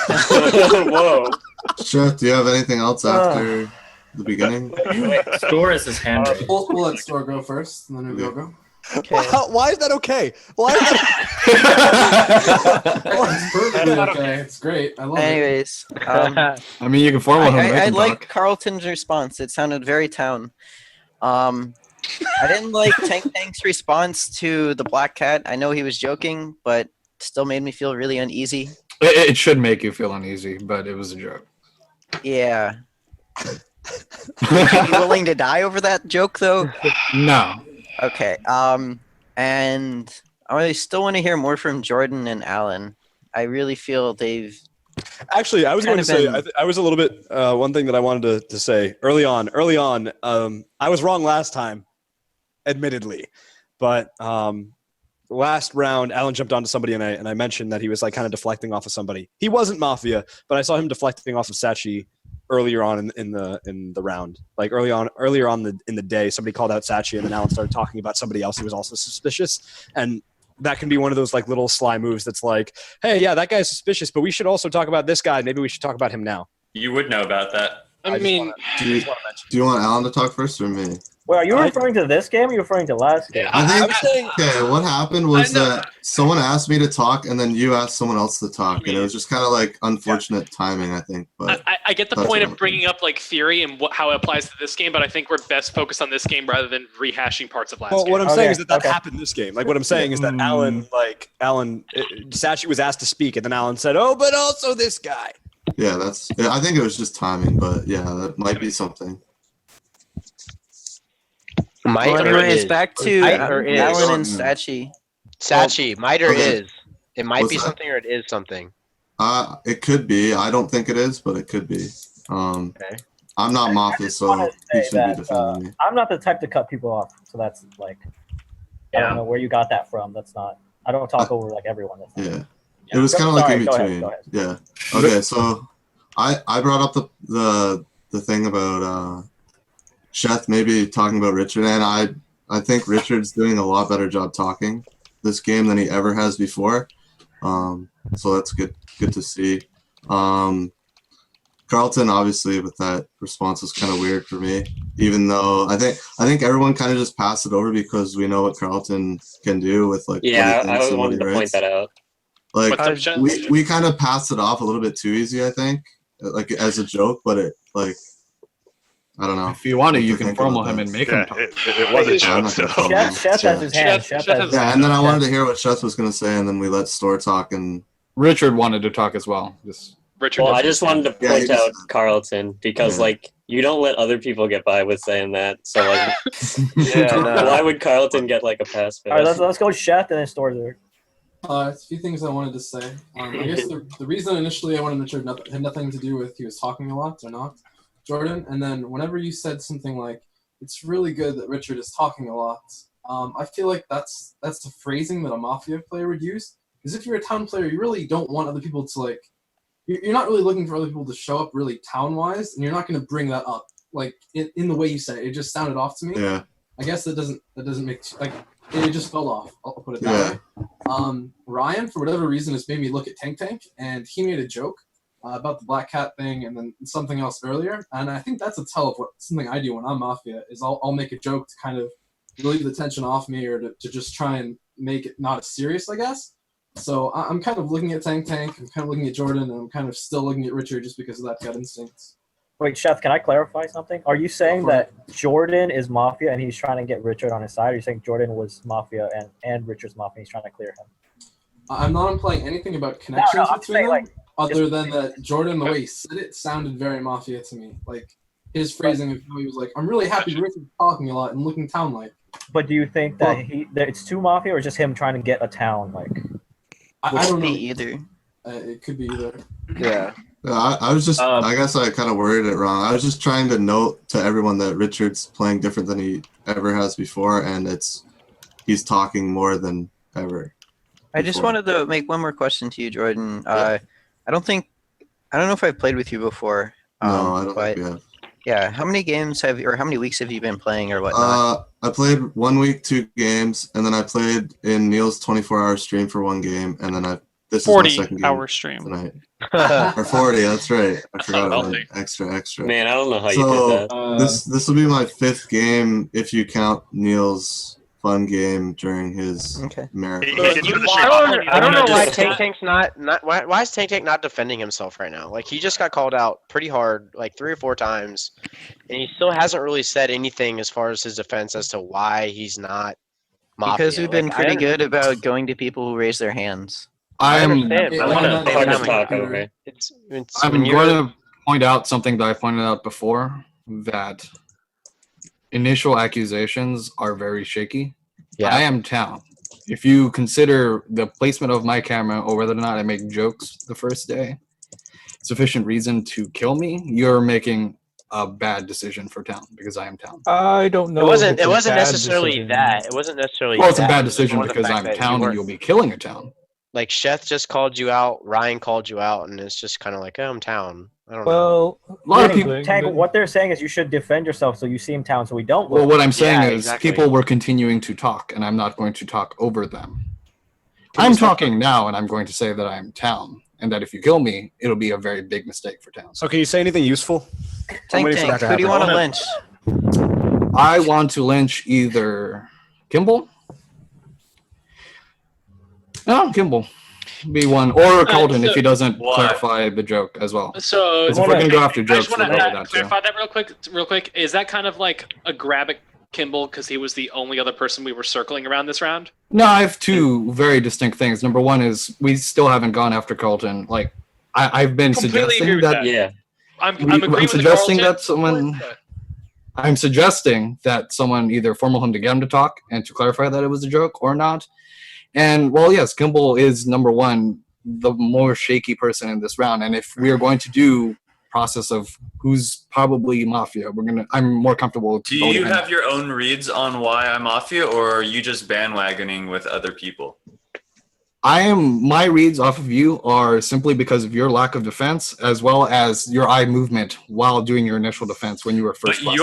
S3: Whoa.
S10: Chef, do you have anything else after the beginning?
S17: Store is his hand.
S13: We'll let Store go first, and then we'll go.
S1: Okay. Why is that okay? Why is
S13: It's perfectly okay. It's great. I love
S8: Anyways,
S11: I mean, you can form one.
S8: I like Carlton's response. It sounded very town. I didn't like Tank's response to the Black Cat. I know he was joking, but still made me feel really uneasy.
S11: It should make you feel uneasy, but it was a joke.
S8: Yeah. Would you be willing to die over that joke, though?
S11: No.
S8: Okay. And I really still want to hear more from Jordan and Alan. I really feel they've...
S1: Actually, I was going to say, I was a little bit, one thing that I wanted to say early on, I was wrong last time, admittedly, but last round, Alan jumped onto somebody and I mentioned that he was like kind of deflecting off of somebody. He wasn't Mafia, but I saw him deflecting off of Sachi earlier on in the round. Like earlier on in the day, somebody called out Sachi and then Alan started talking about somebody else who was also suspicious. And that can be one of those like little sly moves that's like, hey, yeah, that guy's suspicious, but we should also talk about this guy. Maybe we should talk about him now.
S2: You would know about that.
S14: I mean,
S10: do you want Alan to talk first or me?
S4: Wait, are you referring to this game or are you referring to last game?
S10: I think, okay, what happened was that someone asked me to talk and then you asked someone else to talk. And it was just kind of like unfortunate timing, I think. But
S6: I get the point of bringing up like theory and how it applies to this game, but I think we're best focused on this game rather than rehashing parts of last game.
S1: What I'm saying is that happened this game. Like what I'm saying is that Alan, Sachi was asked to speak and then Alan said, oh, but also this guy.
S10: Yeah, I think it was just timing, but yeah, that might be something.
S8: Anyways, back to Alan and Sachi.
S16: Sachi, might or
S10: okay.
S16: is. It might
S10: What's
S16: be
S10: that?
S16: something or it is something.
S10: It could be. I don't think it is, but it could be.
S16: Okay.
S10: I'm not Mafia, so he shouldn't be defending me.
S4: I'm not the type to cut people off, so that's like, I don't know where you got that from. That's not. I don't talk over like everyone.
S10: Yeah. It was kind of like in between.
S4: Go ahead.
S10: Yeah. Okay, so I brought up the thing about Sheth maybe talking about Richard, and I think Richard's doing a lot better job talking this game than he ever has before. So that's good to see. Carlton, obviously, with that response was kind of weird for me. Even though I think everyone kind of just passed it over because we know what Carlton can do with like.
S3: Yeah,
S10: what he thinks
S3: I
S10: and what he
S3: wanted to point
S10: writes.
S3: that out.
S10: Like
S6: What's up,
S10: we kind of passed it off a little bit too easy, I think, like as a joke. But it like I don't know.
S11: If you want to,
S10: what
S11: you can
S10: think
S11: formal
S10: about
S11: him
S10: that.
S11: and make
S9: Yeah,
S11: him talk.
S9: it was a joke. So.
S4: Chef has his hand. Chef has
S10: Yeah, and then I wanted to hear what Chef was gonna say, and then we let Store talk and.
S11: Richard wanted to talk as well.
S6: Richard.
S3: Well, I just wanted to
S10: Yeah,
S3: point
S10: he just-
S3: out Carlton because
S10: Yeah.
S3: like you don't let other people get by with saying that. So like,
S8: Yeah, no.
S3: why would Carlton get like a pass for
S4: All right,
S3: that?
S4: let's go Chef and then Storzer.
S13: A few things I wanted to say. I guess the reason initially I wanted to make sure had nothing to do with he was talking a lot or not, Jordan. And then whenever you said something like, it's really good that Richard is talking a lot, I feel like that's the phrasing that a Mafia player would use. Because if you're a town player, you really don't want other people to like, you're not really looking for other people to show up really town-wise, and you're not going to bring that up like in the way you said it. It just sounded off to me.
S10: Yeah.
S13: I guess that doesn't make like it just fell off. I'll put it that way. Ryan, for whatever reason, has made me look at Tank, and he made a joke about the Black Cat thing, and then something else earlier. And I think that's a tell of something I do when I'm Mafia is I'll make a joke to kind of relieve the tension off me, or to just try and make it not as serious, I guess. So I'm kind of looking at Tank, I'm kind of looking at Jordan, and I'm kind of still looking at Richard just because of that gut instinct.
S4: Wait, Chef, can I clarify something? Are you saying that Jordan is Mafia and he's trying to get Richard on his side? Or are you saying Jordan was Mafia and Richard's Mafia and he's trying to clear him?
S13: I'm not implying anything about connections
S4: I'm
S13: between
S4: saying,
S13: them,
S4: like,
S13: other than that Jordan, the way he said it, sounded very Mafia to me. Like, his phrasing of how he was like, I'm really happy Richard's talking a lot and looking town-like.
S4: But do you think that that it's too Mafia or just him trying to get a town? Like,
S13: I don't know.
S8: Either.
S13: It could be either.
S8: Yeah.
S10: I was just, I guess I kind of worded it wrong. I was just trying to note to everyone that Richard's playing different than he ever has before, and he's talking more than ever.
S8: I just wanted to make one more question to you, Jordan. I don't know if I've played with you before.
S10: No, I don't think we have.
S8: Yeah, how many games or how many weeks have you been playing or whatnot?
S10: I played 1 week, 2 games, and then I played in Neil's 24-hour stream for 1 game, and then this is my second game
S5: 40-hour stream
S10: tonight. Or 40, that's right. I forgot about it. Extra.
S3: Man, I don't know how you did
S10: that. This will be my 5th game if you count Neil's fun game during his marathon.
S16: I don't know why Tank's not why is Tank not defending himself right now? Like, he just got called out pretty hard like 3 or 4 times, and he still hasn't really said anything as far as his defense as to why he's not Mafia.
S8: Because we've been pretty good about going to people who raise their hands.
S11: I'm
S3: going
S11: to point out something that I pointed out before, that initial accusations are very shaky.
S16: Yeah.
S11: I am town. If you consider the placement of my camera or whether or not I make jokes the first day sufficient reason to kill me, you're making a bad decision for town because I am town.
S15: I don't know.
S16: It wasn't necessarily that. It wasn't necessarily.
S11: Well, it's a
S16: that.
S11: bad
S16: It was
S11: decision
S16: more the
S11: because
S16: fact
S11: I'm
S16: that you
S11: town and
S16: weren't-
S11: you'll be killing a town.
S16: Like, Sheth just called you out, Ryan called you out, and it's just kind of like, oh, I'm town. I don't know.
S15: Well,
S11: a lot of people.
S4: Tank, what they're saying is you should defend yourself so you seem town so we don't.
S11: Well, what I'm saying
S16: Yeah,
S11: is
S16: exactly.
S11: people were continuing to talk, and I'm not going to talk over them. I'm talking now, and I'm going to say that I am town, and that if you kill me, it'll be a very big mistake for town.
S1: So can you say anything useful?
S8: Tank, who do you want to lynch?
S11: I want to lynch either Kimball. No, Kimball. Be one. Or Colton if he doesn't clarify the joke as well.
S6: So
S11: 'Cause if we're going to go after
S6: I
S11: jokes,
S6: just
S11: we'll
S6: want
S11: go
S6: to
S11: with that too.
S6: clarify that real quick. Is that kind of like a grab at Kimball because he was the only other person we were circling around this round?
S11: No, I have 2 very distinct things. Number one is we still haven't gone after Colton. Like, I've been
S6: Completely
S11: suggesting
S6: agree with that.
S3: Yeah.
S6: I'm agreeing with
S11: suggesting
S6: the
S11: that someone. I'm suggesting that someone either formal him to get him to talk and to clarify that it was a joke or not. And well, yes, Kimball is number one, the more shaky person in this round. And if we are going to do process of who's probably Mafia, I'm more comfortable.
S2: Do you have your own reads on why I'm Mafia, or are you just bandwagoning with other people?
S11: My reads off of you are simply because of your lack of defense, as well as your eye movement while doing your initial defense when you were first.
S2: But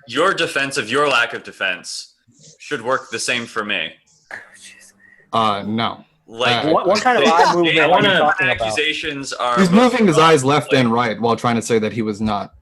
S2: your defense of your lack of defense should work the same for me.
S11: No.
S2: Like
S4: what kind of eye movement are you talking about?
S2: accusations are.
S11: He's moving his eyes left and right while trying to say that he was not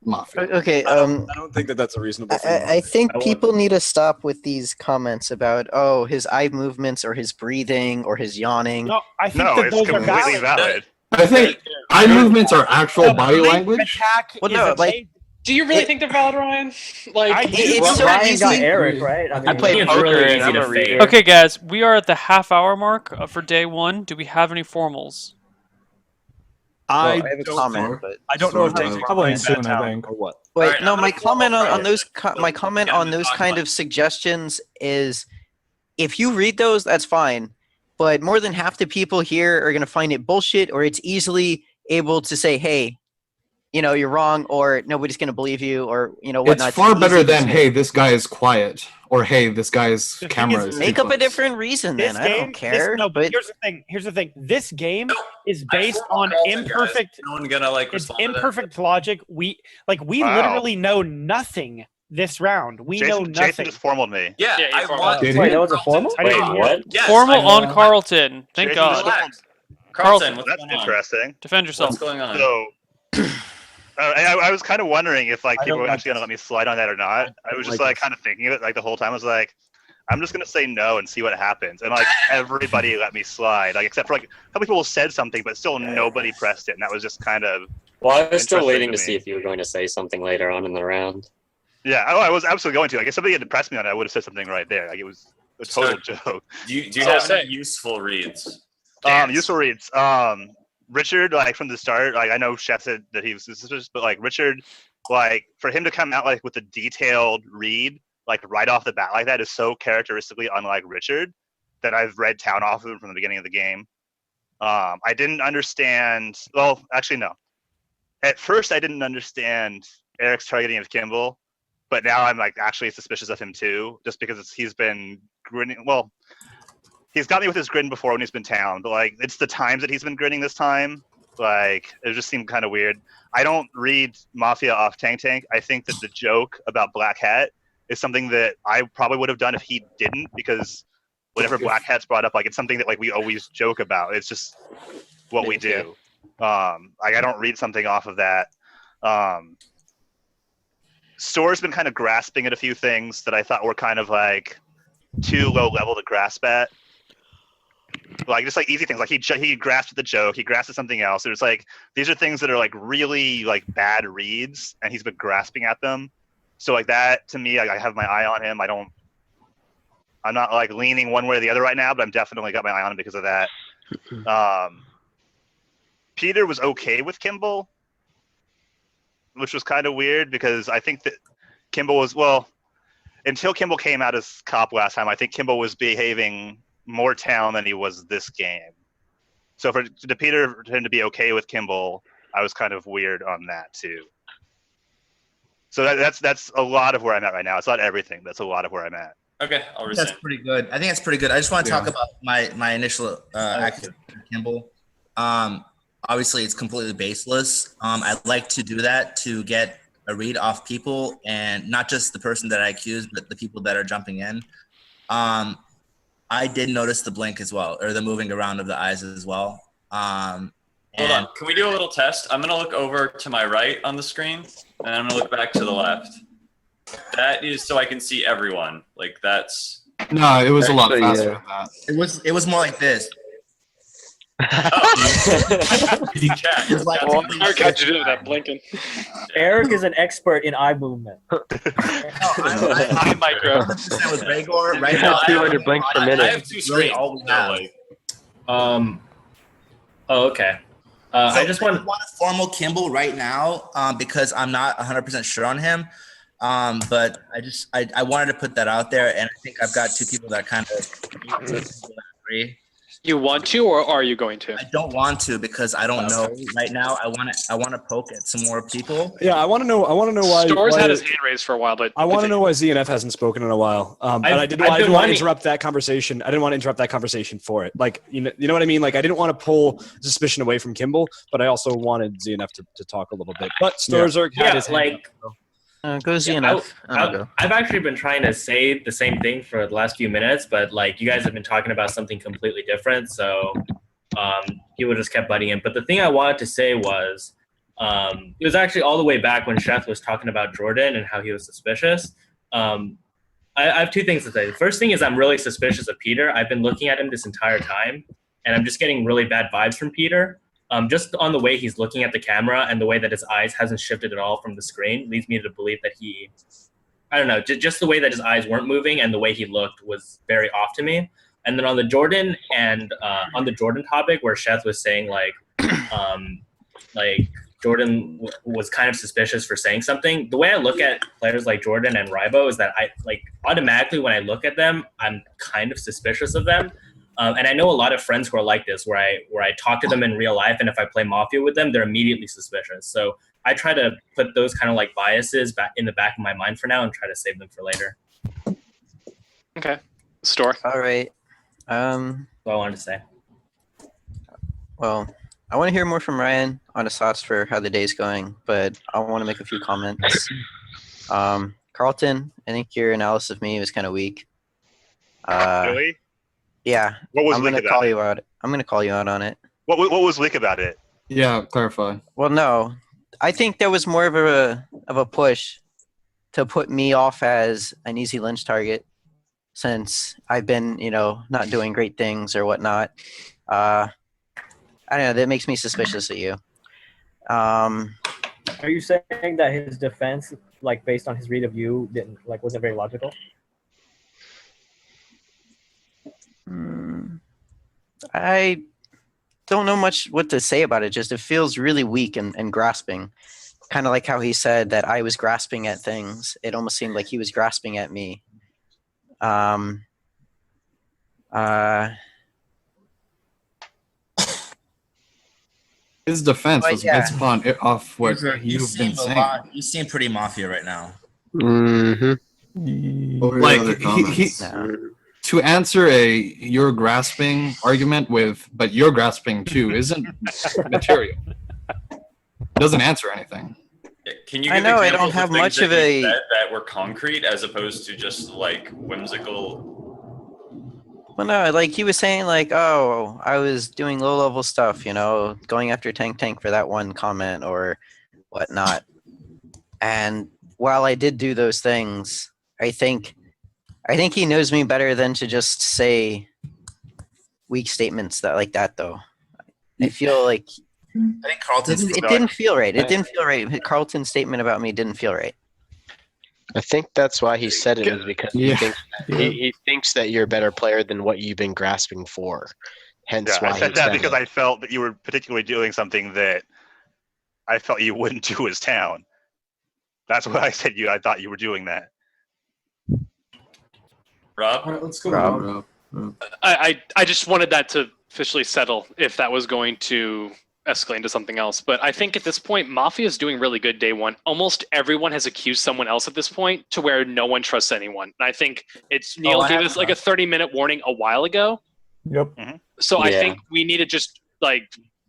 S11: Mafia.
S8: Okay.
S1: I don't think that that's a reasonable thing.
S8: I think people need to stop with these comments about his eye movements or his breathing or his yawning.
S7: No, I think
S9: No,
S7: that
S9: it's
S7: those are
S9: completely
S7: valid.
S9: valid.
S11: I think eye movements are actual body language.
S7: Attack
S8: Well,
S7: is
S8: no,
S7: a
S8: like
S6: Do you really think they're valid, Ryan? Like,
S8: it's so
S4: Ryan got
S8: easy.
S4: Eric, right? I mean,
S17: I play
S3: it's
S17: poker
S3: really
S17: and
S3: easy
S17: I'm
S3: to
S17: a reader.
S3: fake.
S5: Okay, guys, we are at the half-hour mark for day 1. Do we have any formals?
S8: I have a comment, but
S1: I don't know if Tank's
S15: Probably
S1: playing
S15: soon,
S1: Bad
S15: I
S1: Town
S15: think.
S1: or what.
S8: Wait,
S2: Alright,
S8: no.
S2: I'm
S8: My
S2: gonna
S8: comment
S2: follow
S8: on those
S2: Ryan.
S8: my comment
S2: Yeah,
S8: on those
S2: talk
S8: kind
S2: about
S8: of suggestions is, if you read those, that's fine. But more than half the people here are gonna find it bullshit, or it's easily able to say, "Hey, you're wrong," or nobody's gonna believe you, or whatnot.
S11: It's far better
S8: easy to
S11: than,
S8: say.
S11: hey, this guy is quiet, or hey, this guy's
S7: The thing
S11: camera
S7: is,
S11: is
S8: Make
S11: too
S8: up a
S11: close.
S8: different reason.
S7: This
S8: Then I don't care.
S7: No, but
S8: but
S7: here's the thing. Here's the thing. This game is
S2: I
S7: based
S2: formal
S7: on
S2: Carlton, guys.
S7: imperfect.
S2: No one gonna like
S7: It's
S2: respond to that.
S7: imperfect logic. We
S9: Wow.
S7: literally know nothing this round. We know
S9: Jason
S7: nothing.
S9: just formaled me.
S2: Yeah,
S6: Yeah, he
S2: I
S6: formal.
S2: want.
S11: Did he?
S4: Wait, that was a formal?
S7: I didn't
S3: Wait,
S7: hear
S3: what?
S2: Yes,
S5: Formal
S2: I
S5: on Carlton. Thank
S9: Jason
S5: God.
S2: Relax.
S5: Carlton,
S2: Carlton, what's
S9: That's
S2: going on?
S9: interesting.
S5: defend yourself.
S2: What's going on?
S9: So, I was kind of wondering if
S1: I
S9: people
S1: don't
S9: were
S1: like
S9: actually gonna let me slide on that or not. I was just
S1: like
S9: kind of thinking of it the whole time. I was like, I'm just gonna say no and see what happens. And everybody let me slide, except for a couple people said something, but still nobody pressed it. And that was just kind of
S3: Well, I was still
S9: interesting
S3: waiting
S9: to
S3: to
S9: me.
S3: see if you were going to say something later on in the round.
S9: yeah. Oh, I was absolutely going to. If somebody had pressed me on it, I would have said something right there. It was a total joke.
S2: Do you
S6: So
S2: have
S6: say-
S2: any useful reads?
S9: Useful reads. Richard, from the start, I know Chef said that he was suspicious, but Richard, for him to come out with a detailed read, right off the bat like that, is so characteristically unlike Richard that I've read Town off of him from the beginning of the game. I didn't understand. Well, actually, no. At first, I didn't understand Eric's targeting of Kimball, but now I'm actually suspicious of him too, just because he's been grinning. Well, he's got me with his grin before when he's been Town, but it's the times that he's been grinning this time. It just seemed kind of weird. I don't read Mafia off Tank. I think that the joke about Black Hat is something that I probably would have done if he didn't, because whenever Black Hat's brought up, it's something that we always joke about. It's just what we do. I don't read something off of that. Store's been kind of grasping at a few things that I thought were kind of too low level to grasp at. Just easy things. He grasped at the joke. He grasped at something else. There's these are things that are really bad reads, and he's been grasping at them. So that to me, I have my eye on him. I'm not leaning one way or the other right now, but I'm definitely got my eye on him because of that. Peter was okay with Kimball, which was kind of weird because I think that Kimball was, until Kimball came out as cop last time, I think Kimball was behaving more Town than he was this game. So for him to be okay with Kimball, I was kind of weird on that too. So that's a lot of where I'm at right now. It's not everything. That's a lot of where I'm at.
S2: Okay, I'll
S19: That's
S2: rescind.
S19: pretty good. I think that's pretty good. I just want to talk about my initial accusation of Kimball. Obviously, it's completely baseless. I like to do that to get a read off people, and not just the person that I accuse, but the people that are jumping in. I did notice the blink as well, or the moving around of the eyes as well.
S2: Hold on. Can we do a little test? I'm going to look over to my right on the screen, and I'm going to look back to the left. That is so I can see everyone. That's...
S11: No, it was a lot faster than that.
S19: It was more like this.
S2: Chat.
S19: It was
S6: Eric had to do that blinking.
S4: Eric is an expert in eye movement.
S19: I
S6: micro.
S19: With Gregor, right
S18: Yeah, 200 blinks per minute.
S2: I have two screens.
S19: All we have.
S17: Oh, okay. I just want
S19: a formal Kimball right now because I'm not 100% sure on him. But I wanted to put that out there, and I think I've got two people that kind of agree.
S6: You want to, or are you going to?
S19: I don't want to because I don't know right now. I want to poke at some more people.
S1: Yeah, I want to know why.
S6: Stores
S1: why,
S6: had his hand raised for a while, but
S1: I want to know why ZNF hasn't spoken in a while. And I didn't want to interrupt that conversation. I didn't want to interrupt that conversation for it. You know what I mean? I didn't want to pull suspicion away from Kimball, but I also wanted ZNF to talk a little bit. But Stores are
S17: his hand up,
S8: Go ZNF.
S17: I've actually been trying to say the same thing for the last few minutes, but like you guys have been talking about something completely different, so people just kept butting in. But the thing I wanted to say was, it was actually all the way back when Sheth was talking about Jordan and how he was suspicious. I have two things to say. The first thing is I'm really suspicious of Peter. I've been looking at him this entire time, and I'm just getting really bad vibes from Peter. Just on the way he's looking at the camera and the way that his eyes hasn't shifted at all from the screen leads me to believe that I don't know, just the way that his eyes weren't moving and the way he looked was very off to me. And then on the Jordan topic where Sheth was saying like Jordan was kind of suspicious for saying something. The way I look at players like Jordan and Rybo is that I like automatically when I look at them, I'm kind of suspicious of them. And I know a lot of friends who are like this, where I talk to them in real life, and if I play Mafia with them, they're immediately suspicious. So I try to put those kind of like biases back in the back of my mind for now, and try to save them for later.
S6: Okay, Store.
S8: All right.
S17: That's all I wanted to say.
S8: Well, I want to hear more from Ryan on his thoughts for how the day's going, but I want to make a few comments. Carlton, I think your analysis of me was kind of weak.
S9: Really?
S8: Yeah.
S9: What was
S8: I'm
S9: weak
S8: gonna
S9: about
S8: call
S9: it?
S8: you out. I'm gonna call you out on it.
S9: What was weak about it?
S11: Yeah, clarify.
S8: Well, no, I think there was more of a push to put me off as an easy lynch target, since I've been, not doing great things or whatnot. I don't know. That makes me suspicious of you.
S4: Are you saying that his defense, like based on his read of you, wasn't very logical?
S8: I don't know much what to say about it. Just it feels really weak and grasping. Kind of like how he said that I was grasping at things. It almost seemed like he was grasping at me.
S11: His defense was based upon off what you've been saying.
S19: You seem pretty Mafia right now.
S11: Like to answer your grasping argument with, but you're grasping too, isn't material. Doesn't answer anything.
S2: Can you
S8: I
S2: give
S8: know, I
S2: examples
S8: don't have
S2: things
S8: much
S2: that
S8: of
S2: you
S8: a-
S2: said that were concrete as opposed to just like whimsical?
S8: Well, no, like he was saying, like, oh, I was doing low-level stuff, going after Tank for that one comment or whatnot. And while I did do those things, I think he knows me better than to just say weak statements like that, though. I feel like
S19: I think Carlton's.
S8: it didn't feel right. It didn't feel right. Carlton's statement about me didn't feel right.
S16: I think that's why he said it, is because he thinks that you're a better player than what you've been grasping for. Hence why
S9: I said
S16: he
S9: that
S16: said
S9: because
S16: it.
S9: I felt that you were particularly doing something that I felt you wouldn't do as town. That's why I said I thought you were doing that.
S2: Rob?
S13: All right, let's go.
S10: Rob.
S6: I just wanted that to officially settle if that was going to escalate into something else. But I think at this point, Mafia is doing really good day one. Almost everyone has accused someone else at this point to where no one trusts anyone. And I think Neil gave us like a 30-minute warning a while ago.
S15: Yep.
S6: So I think we need to just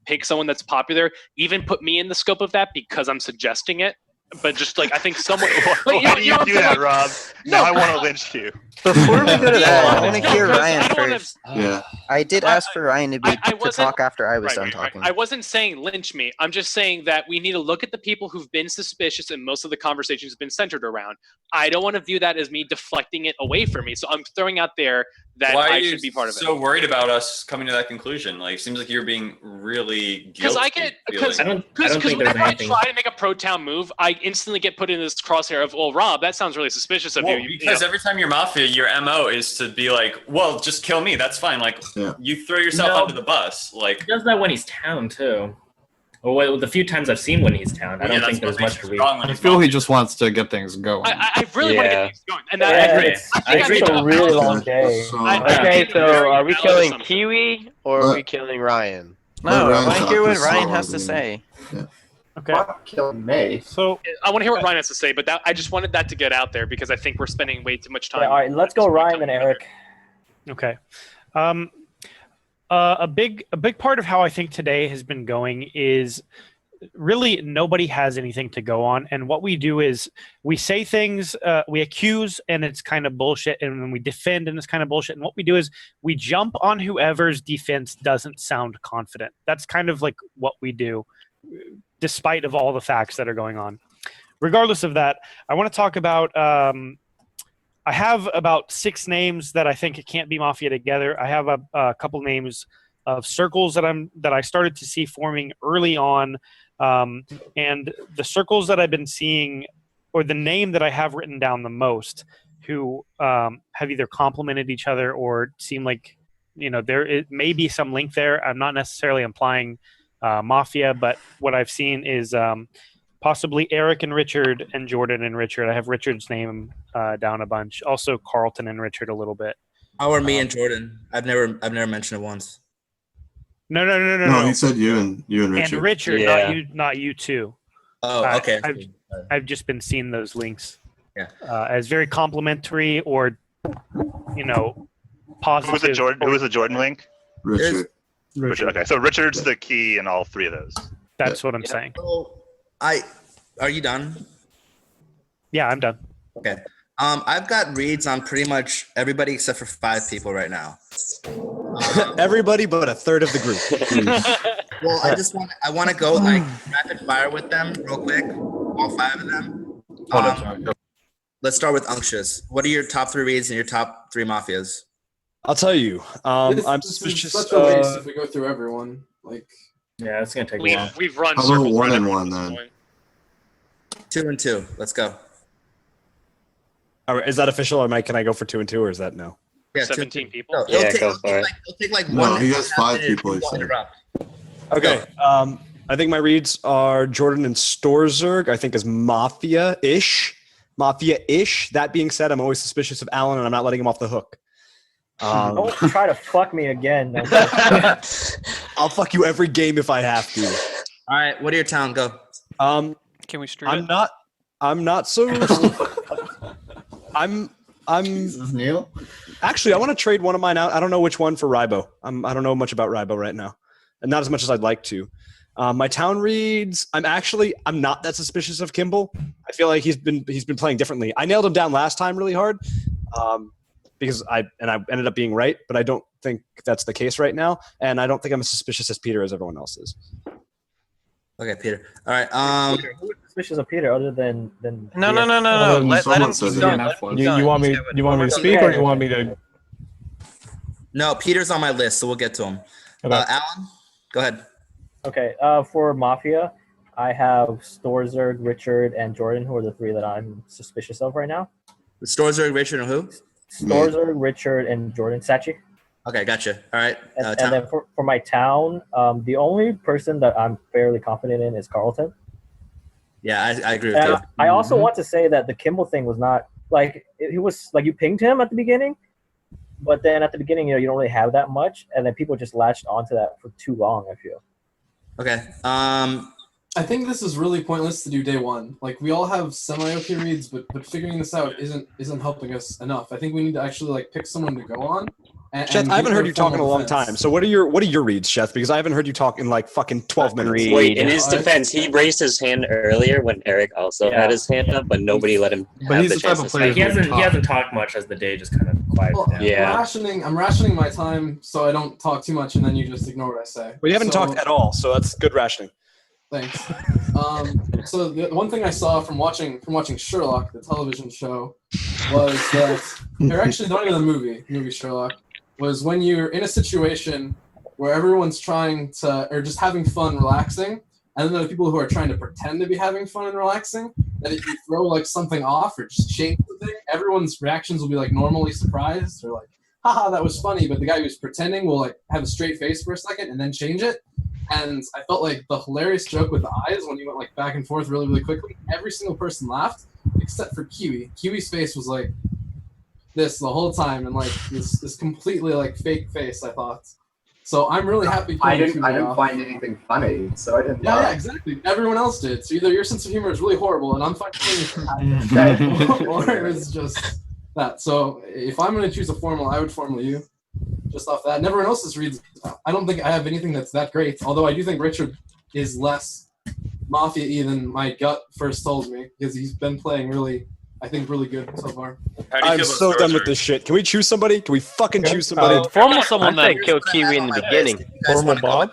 S6: pick someone that's popular, even put me in the scope of that because I'm suggesting it. But just I think someone.
S9: Why do you do that, Rob? Now I want to lynch you.
S8: Before we go to that, I want to hear Ryan
S6: I don't wanna-
S8: first.
S10: Yeah.
S8: I did ask for Ryan to
S6: I
S8: talk after I was done
S6: Right.
S8: talking.
S6: I wasn't saying lynch me. I'm just saying that we need to look at the people who've been suspicious and most of the conversation has been centered around. I don't want to view that as me deflecting it away from me. So I'm throwing out there that
S2: Why are
S6: I
S2: you
S6: should be part of it.
S2: so worried about us coming to that conclusion? Like, it seems like you're being really
S6: Because
S2: guilty.
S6: because
S17: I don't think there's
S6: whenever I
S17: anything.
S6: try to make a pro town move, I instantly get put in this crosshair of, well, Rob, that sounds really suspicious of
S2: Well,
S6: you.
S2: because every time you're Mafia, your MO is to be like, well, just kill me. That's fine. Like, you throw yourself
S17: No.
S2: under the bus. Like,
S17: He does that when he's town too. Or the few times I've seen when he's town, I don't think there's much to read.
S11: I feel he just wants to get things going.
S6: I really want to get things going, and
S17: I
S6: that
S17: agree.
S6: I think
S8: It's a really long day.
S16: Okay, so are we killing Kiwi or are we killing Ryan?
S8: No, I
S10: Ryan
S8: want to hear what
S10: talked
S8: Ryan
S10: so
S8: has to
S10: long.
S8: say.
S7: Okay.
S14: Killing me.
S7: So
S6: I want to hear what Ryan has to say, but I just wanted that to get out there because I think we're spending way too much time.
S4: Yeah, all right, let's go Ryan and Eric.
S7: Okay. A big part of how I think today has been going is really nobody has anything to go on. And what we do is we say things, we accuse, and it's kind of bullshit, and then we defend, and it's kind of bullshit. And what we do is we jump on whoever's defense doesn't sound confident. That's kind of like what we do, despite of all the facts that are going on. Regardless of that, I want to talk about. I have about 6 names that I think it can't be Mafia together. I have a couple names of circles that I started to see forming early on, and the circles that I've been seeing, or the name that I have written down the most, who have either complemented each other or seem like there may be some link there. I'm not necessarily implying Mafia, but what I've seen is possibly Eric and Richard and Jordan and Richard. I have Richard's name down a bunch. Also Carlton and Richard a little bit.
S19: How are me and Jordan? I've never mentioned it once.
S10: No, he said you and Richard.
S7: And Richard,
S19: Yeah.
S7: not you two.
S19: Oh, okay.
S7: I've just been seeing those links.
S19: Yeah.
S7: As very complimentary or positive.
S9: Who was the Jordan link?
S10: Richard.
S9: Richard. Okay, so Richard's the key in all 3 of those.
S7: That's what I'm saying.
S19: So are you done?
S7: Yeah, I'm done.
S19: Okay. I've got reads on pretty much everybody except for 5 people right now.
S1: Everybody but a third of the group.
S19: Well, I want to go like rapid fire with them real quick. All 5 of them. Let's start with Unctious. What are your top 3 reads and your top 3 mafias?
S1: I'll tell you. I'm
S13: This
S1: suspicious.
S13: is such a waste if we go through everyone. Like,
S17: yeah, it's gonna take a
S6: We've,
S17: while.
S6: we've run
S10: How about
S6: circles
S10: 1
S6: around
S10: and
S6: everyone
S10: 1
S6: at this
S10: then?
S6: point.
S19: 2 and 2. Let's go.
S1: All right, is that official, or can I go for 2 and 2, or is that no?
S19: Yeah,
S6: 17 people.
S19: No,
S3: Yeah, go for it.
S19: It'll take like
S10: No,
S19: one.
S10: he has 5
S19: minute
S10: people, he
S19: to
S10: said.
S19: interrupt.
S1: Okay. I think my reads are Jordan and Storzerg. I think is Mafia-ish. Mafia-ish. That being said, I'm always suspicious of Alan, and I'm not letting him off the hook.
S4: Don't try to fuck me again.
S1: I'll fuck you every game if I have to.
S19: All right, what are your town? Go.
S5: Can we stream
S1: I'm
S5: it?
S1: not so. I'm.
S11: Jesus, Neil.
S1: Actually, I want to trade one of mine out. I don't know which one for Rybo. I don't know much about Rybo right now, and not as much as I'd like to. My town reads. I'm not that suspicious of Kimball. I feel like he's been playing differently. I nailed him down last time really hard, because I ended up being right, but I don't think that's the case right now, and I don't think I'm as suspicious as Peter as everyone else is.
S19: Okay, Peter. All right.
S4: Who is suspicious of Peter other than?
S16: No. Let him
S10: says
S16: keep
S10: it.
S16: going. Let him keep
S15: You
S16: going.
S15: want me to speak, or you want me to?
S19: No, Peter's on my list, so we'll get to him.
S15: Okay.
S19: Alan, go ahead.
S4: Okay. For Mafia, I have Storzerg, Richard, and Jordan, who are the 3 that I'm suspicious of right now.
S19: Storzerg, Richard, and who?
S4: Storzerg, Richard, and Jordan. Sachi.
S19: Okay, gotcha. All right.
S4: And then for my town, the only person that I'm fairly confident in is Carlton.
S19: Yeah, I agree with
S4: And
S19: you.
S4: I also want to say that the Kimball thing was not like it was like you pinged him at the beginning, but then at the beginning, you don't really have that much, and then people just latched onto that for too long. I feel.
S19: Okay.
S13: I think this is really pointless to do day 1. Like, we all have semi-okay reads, but figuring this out isn't helping us enough. I think we need to actually like pick someone to go on.
S1: Sheth, I haven't heard you talk in a long time. So what are your reads, Sheth? Because I haven't heard you talk in like fucking 12 minutes.
S3: Wait, in his defense, he raised his hand earlier when Eric also had his hand up, but nobody let him have the chance to speak.
S17: He hasn't talked much as the day just kind of quieted
S13: Well,
S17: down.
S13: I'm rationing my time so I don't talk too much, and then you just ignore what I say.
S1: Well, you haven't talked at all, so that's good rationing.
S13: Thanks. So the one thing I saw from watching Sherlock, the television show, was that, or actually not even the movie Sherlock, was when you're in a situation where everyone's trying to, or just having fun, relaxing, and then there are people who are trying to pretend to be having fun and relaxing, that if you throw like something off or just change the thing, everyone's reactions will be like normally surprised or like, haha, that was funny, but the guy who's pretending will like have a straight face for a second and then change it. And I felt like the hilarious joke with the eyes when you went like back and forth really, really quickly, every single person laughed except for Kiwi. Kiwi's face was like this the whole time, and like this completely like fake face, I thought. So I'm really happy.
S14: I didn't find anything funny, so I didn't.
S13: Yeah, exactly. Everyone else did. So either your sense of humor is really horrible, and I'm finding it, or it's just that. So if I'm going to choose a formal, I would formal you, just off that. And everyone else's reads, I don't think I have anything that's that great. Although I do think Richard is less Mafia Ethan, my gut first told me, because he's been playing really good so far.
S1: I'm so done with this shit. Can we choose somebody? Can we fucking choose somebody?
S5: Formal someone
S16: I
S5: then.
S16: said kill Kiwi in the beginning.
S15: Formal Bob?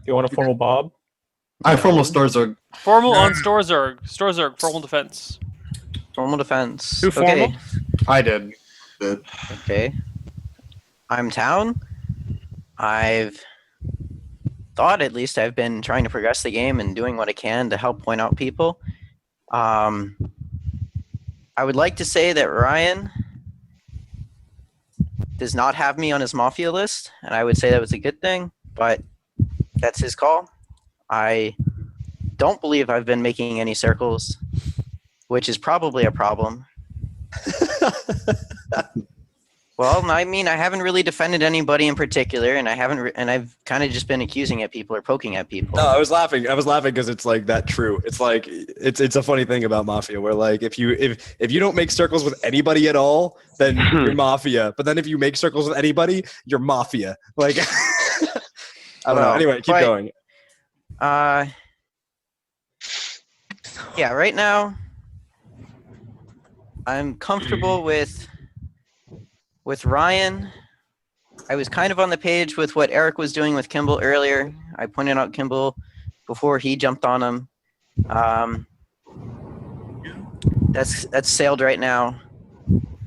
S15: You want a formal Bob?
S11: I formal Storzerg.
S5: Formal on Storzerg. Storzerg, formal defense.
S8: Formal defense.
S7: Who formal?
S8: Okay.
S11: I did.
S8: Okay. I'm town. I've thought, at least, I've been trying to progress the game and doing what I can to help point out people. I would like to say that Ryan does not have me on his Mafia list, and I would say that was a good thing, but that's his call. I don't believe I've been making any circles, which is probably a problem. Well, I mean, I haven't really defended anybody in particular, and I've kind of just been accusing at people or poking at people.
S1: No, I was laughing. I was laughing because it's like that true. It's like it's a funny thing about Mafia where like if you don't make circles with anybody at all, then you're Mafia. But then if you make circles with anybody, you're Mafia. Like I don't know. Anyway, keep going.
S8: Yeah, right now I'm comfortable with Ryan. I was kind of on the page with what Eric was doing with Kimball earlier. I pointed out Kimball before he jumped on him. That's sailed right now.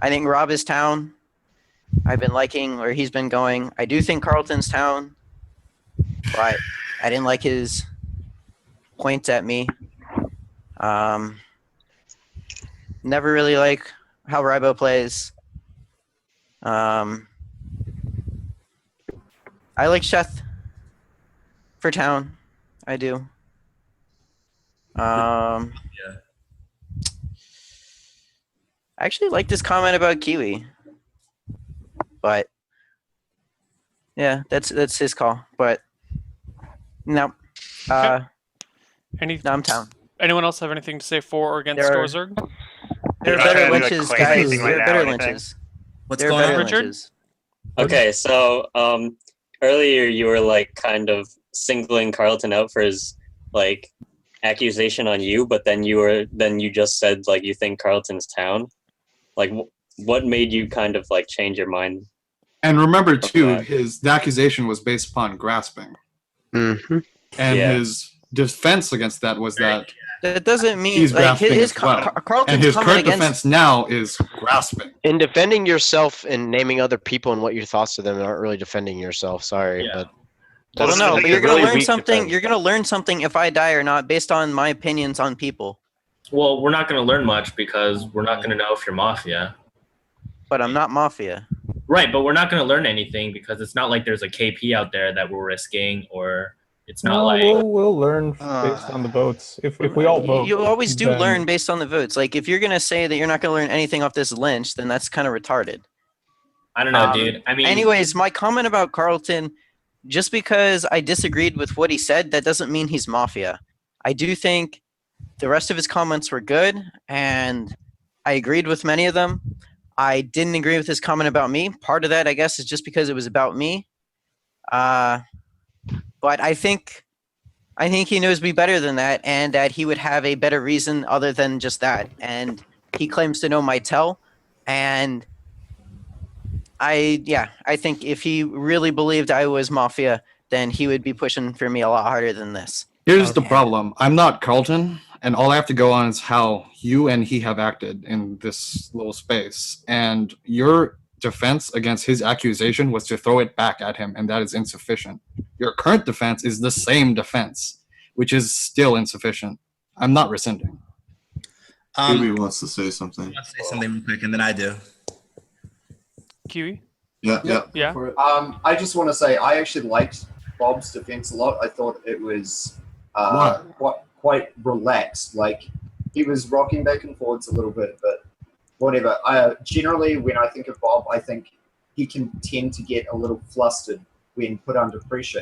S8: I think Rob is town. I've been liking where he's been going. I do think Carlton's town, but I didn't like his points at me. Never really like how Rybo plays. I like Sheth for town. I do. I actually like this comment about Kiwi, but yeah, that's his call. But no, no, I'm town.
S5: Anyone else have anything to say for or against Storzerg?
S8: There are better lynches, guys. There are better lynches.
S19: What's
S8: There are
S19: going
S8: better
S19: on,
S5: Richard?
S8: lynches.
S3: Okay, so earlier you were like kind of singling Carlton out for his like accusation on you, but then you just said like you think Carlton's town. Like, what made you kind of like change your mind?
S11: And remember too, the accusation was based upon grasping, and his defense against that was that
S8: That doesn't mean
S11: he's
S8: like
S11: grasping
S8: his
S11: as well.
S8: Carlton's
S11: And his
S8: comment
S11: current
S8: against
S11: defense now is grasping.
S16: In defending yourself and naming other people and what your thoughts to them aren't really defending yourself. Sorry, but
S8: I don't know,
S16: that's
S8: but you're gonna
S16: really
S8: learn
S16: weak
S8: something.
S16: defense.
S8: You're gonna learn something if I die or not, based on my opinions on people.
S17: Well, we're not going to learn much because we're not going to know if you're Mafia.
S8: But I'm not Mafia.
S17: Right, but we're not going to learn anything because it's not like there's a KP out there that we're risking, or it's not like
S15: we'll learn based on the votes. If we all vote,
S8: You always do
S15: then-
S8: learn based on the votes. Like if you're gonna say that you're not gonna learn anything off this lynch, then that's kind of retarded.
S17: I don't know, dude. I mean,
S8: anyways, my comment about Carlton, just because I disagreed with what he said, that doesn't mean he's Mafia. I do think the rest of his comments were good, and I agreed with many of them. I didn't agree with his comment about me. Part of that, I guess, is just because it was about me. But I think he knows me better than that, and that he would have a better reason other than just that. And he claims to know my tell, and I think if he really believed I was Mafia, then he would be pushing for me a lot harder than this.
S11: Here's the problem. I'm not Carlton, and all I have to go on is how you and he have acted in this little space. And your defense against his accusation was to throw it back at him, and that is insufficient. Your current defense is the same defense, which is still insufficient. I'm not rescinding.
S10: Kiwi wants to say something.
S19: I'll say something real quick, and then I do.
S5: Kiwi?
S10: Yeah.
S14: I just want to say I actually liked Bob's defense a lot. I thought it was quite relaxed. Like he was rocking back and forwards a little bit, but whatever. Generally, when I think of Bob, I think he can tend to get a little flustered when put under pressure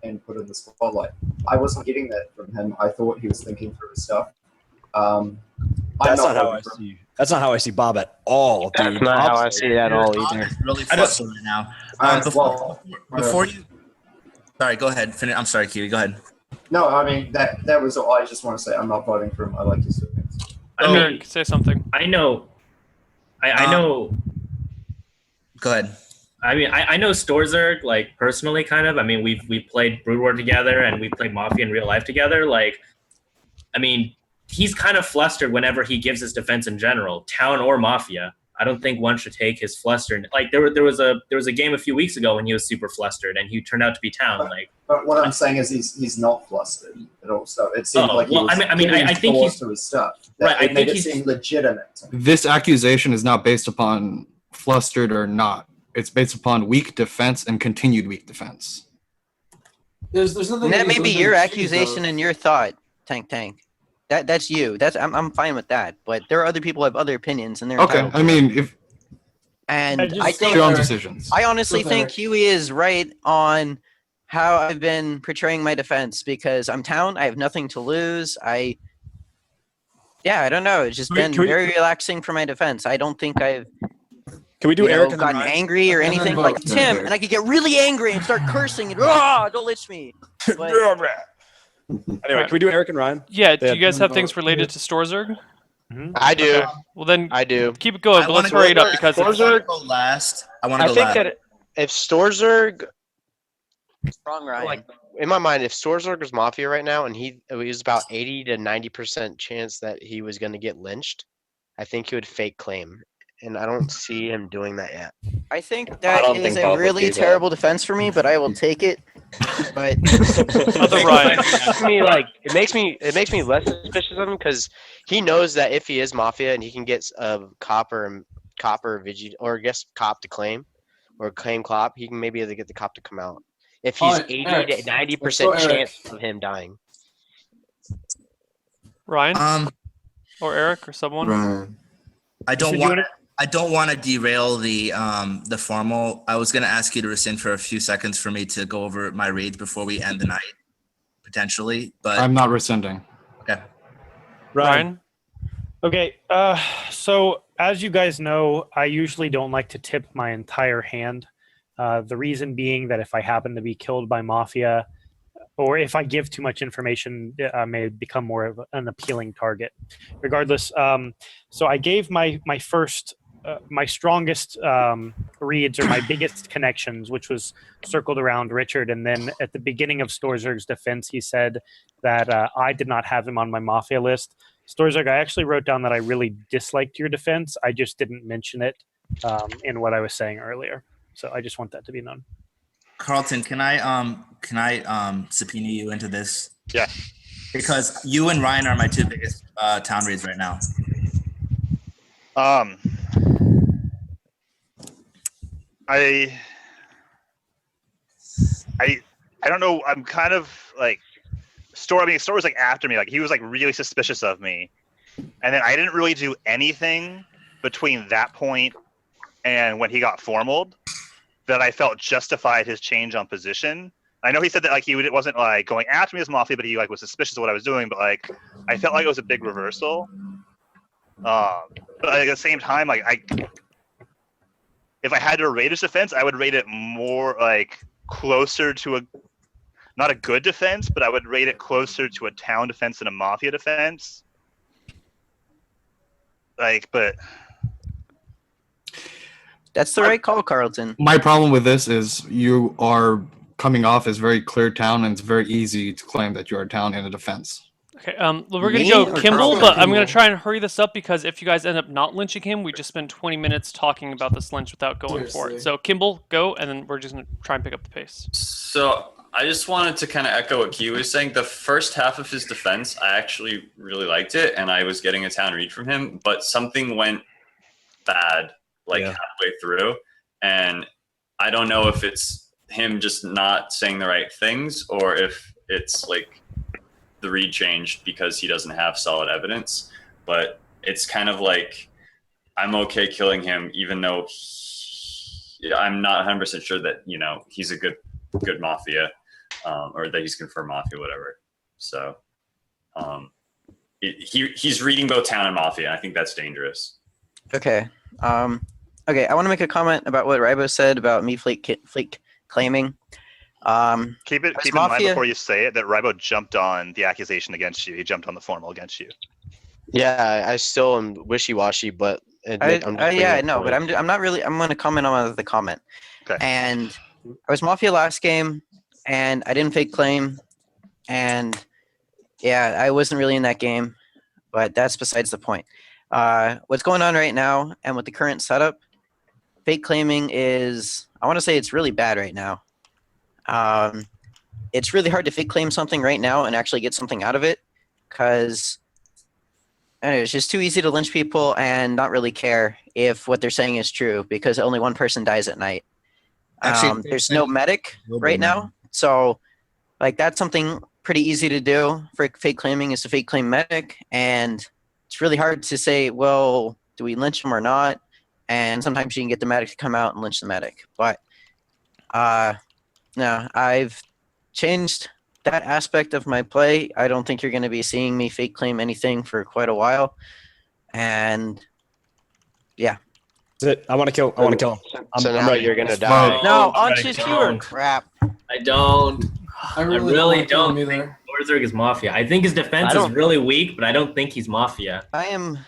S14: and put in the spotlight. I wasn't getting that from him. I thought he was thinking through his stuff.
S1: That's not how I see. That's not how I see Bob at all, dude.
S16: That's not how I see it at all either.
S19: Really flustered right now. Before you, sorry, go ahead. Finish. I'm sorry, Kiwi. Go ahead.
S14: No, I mean that was all. I just want to say I'm not voting for him. I like his defense.
S5: Eric, say something.
S17: I know. I know.
S19: Go ahead.
S17: I mean, I know Storzerg, like, personally, kind of. I mean, we've played Brood War together, and we played Mafia in real life together. Like, I mean, he's kind of flustered whenever he gives his defense in general, Town or Mafia. I don't think one should take his fluster. Like, there was a game a few weeks ago when he was super flustered, and he turned out to be Town.
S14: But what I'm saying is he's not flustered at all. So it seemed like he was
S17: I think he's
S14: to his stuff.
S17: Right, I
S14: It made
S17: think
S14: it seem legitimate.
S11: This accusation is not based upon flustered or not. It's based upon weak defense and continued weak defense.
S13: There's nothing.
S8: And that may be your
S13: though.
S8: accusation and your thought, Tank. That's you. I'm fine with that. But there are other people who have other opinions, and they're
S11: Okay,
S8: entitled
S11: I
S8: to
S11: mean,
S8: it.
S11: if
S8: And
S11: just
S8: I think
S11: your own decisions.
S8: I honestly
S11: Go,
S8: think
S11: Eric.
S8: Huey is right on how I've been portraying my defense because I'm Town. I have nothing to lose. I don't know. It's just been very relaxing for my defense. I don't think I've
S1: Can we do Eric and
S8: gotten
S1: Ryan?
S8: angry or anything like it's him, and I could get really angry and start cursing and don't lynch me. But,
S1: Anyway, can we do Eric and Ryan?
S5: Yeah, do you guys have things related to Storzerg?
S16: I do.
S5: Okay. Well, then
S16: I do.
S5: keep it going, but let's hurry it up because it's,
S19: Go last. I want to
S16: I
S19: go
S16: think
S19: last.
S16: that if Storzerg,
S8: Strong Ryan.
S16: like in my mind, if Storzerg was Mafia right now, and it was about 80 to 90% chance that he was going to get lynched, I think he would fake claim, and I don't see him doing that yet.
S8: I think that is a really terrible defense for me, but I will take it. But
S16: it makes me less suspicious of him because he knows that if he is Mafia and he can get cop or Vigi or I guess cop to claim or claim cop, he can maybe get the cop to come out. If he's 80 to 90% chance of him dying.
S5: Ryan? Or Eric or someone?
S10: Ryan.
S19: I don't want to derail the formal. I was going to ask you to rescind for a few seconds for me to go over my reads before we end the night, potentially. But
S11: I'm not rescinding.
S19: Okay.
S5: Ryan?
S7: Okay, so as you guys know, I usually don't like to tip my entire hand. The reason being that if I happen to be killed by Mafia, or if I give too much information, I may become more of an appealing target. Regardless, so I gave my first, my strongest reads or my biggest connections, which was circled around Richard. And then at the beginning of Storzerg's defense, he said that I did not have him on my Mafia list. Storzerg, I actually wrote down that I really disliked your defense. I just didn't mention it in what I was saying earlier. So I just want that to be known.
S19: Carlton, can I subpoena you into this?
S9: Yeah.
S19: Because you and Ryan are my two biggest town reads right now.
S9: I don't know. I'm kind of like Store was like after me. Like he was like really suspicious of me, and then I didn't really do anything between that point and when he got formaled that I felt justified his change on position. I know he said that like wasn't like going after me as Mafia, but he like was suspicious of what I was doing. But like I felt like it was a big reversal. But at the same time, like if I had to rate his defense, I would rate it more like closer to not a good defense, but I would rate it closer to a town defense than a Mafia defense. But
S8: that's the right call, Carlton.
S11: My problem with this is you are coming off as very clear town, and it's very easy to claim that you're a town in a defense.
S5: Okay, we're going to go Kimball, but I'm going to try and hurry this up because if you guys end up not lynching him, we just spent 20 minutes talking about this lynch without going for it. So Kimball, go, and then we're just going to try and pick up the pace.
S2: So I just wanted to kind of echo what Q was saying. The first half of his defense, I actually really liked it, and I was getting a town read from him, but something went bad halfway through, and I don't know if it's him just not saying the right things or if it's like the read changed because he doesn't have solid evidence, but it's kind of like I'm okay killing him even though I'm not 100% sure that he's a good Mafia or that he's confirmed Mafia, whatever. So he's reading both town and Mafia, and I think that's dangerous.
S8: Okay. Okay, I want to make a comment about what Rybo said about me flake claiming.
S9: Keep in mind
S8: Mafia-
S9: before you say it that Rybo jumped on the accusation against you. He jumped on the formal against you.
S16: Yeah, I still am wishy-washy, but I'm just bringing
S8: Yeah,
S16: up
S8: no, but
S16: point.
S8: I'm not really. I'm going to comment on the comment.
S9: Okay.
S8: And I was Mafia last game, and I didn't fake claim, and yeah, I wasn't really in that game, but that's besides the point. What's going on right now, and with the current setup, fake claiming is, I want to say it's really bad right now. It's really hard to fake claim something right now and actually get something out of it, because it's just too easy to lynch people and not really care if what they're saying is true, because only one person dies at night.
S19: Actually,
S8: There's no medic right now, so like that's something pretty easy to do for fake claiming, is to fake claim medic, and it's really hard to say, well, do we lynch him or not? And sometimes you can get the medic to come out and lynch the medic, but no, I've changed that aspect of my play. I don't think you're going to be seeing me fake claim anything for quite a while, and yeah.
S1: That's it. I want to kill him.
S16: So now
S1: ready.
S16: you're gonna die.
S8: No,
S17: I
S8: Anxious, you are
S17: don't.
S8: crap.
S17: I don't.
S13: I
S17: I
S13: really,
S17: really
S13: don't.
S17: don't think Storzerg is Mafia. I think his defense
S8: I
S17: is
S8: don't-
S17: really weak, but I don't think he's Mafia.
S8: I am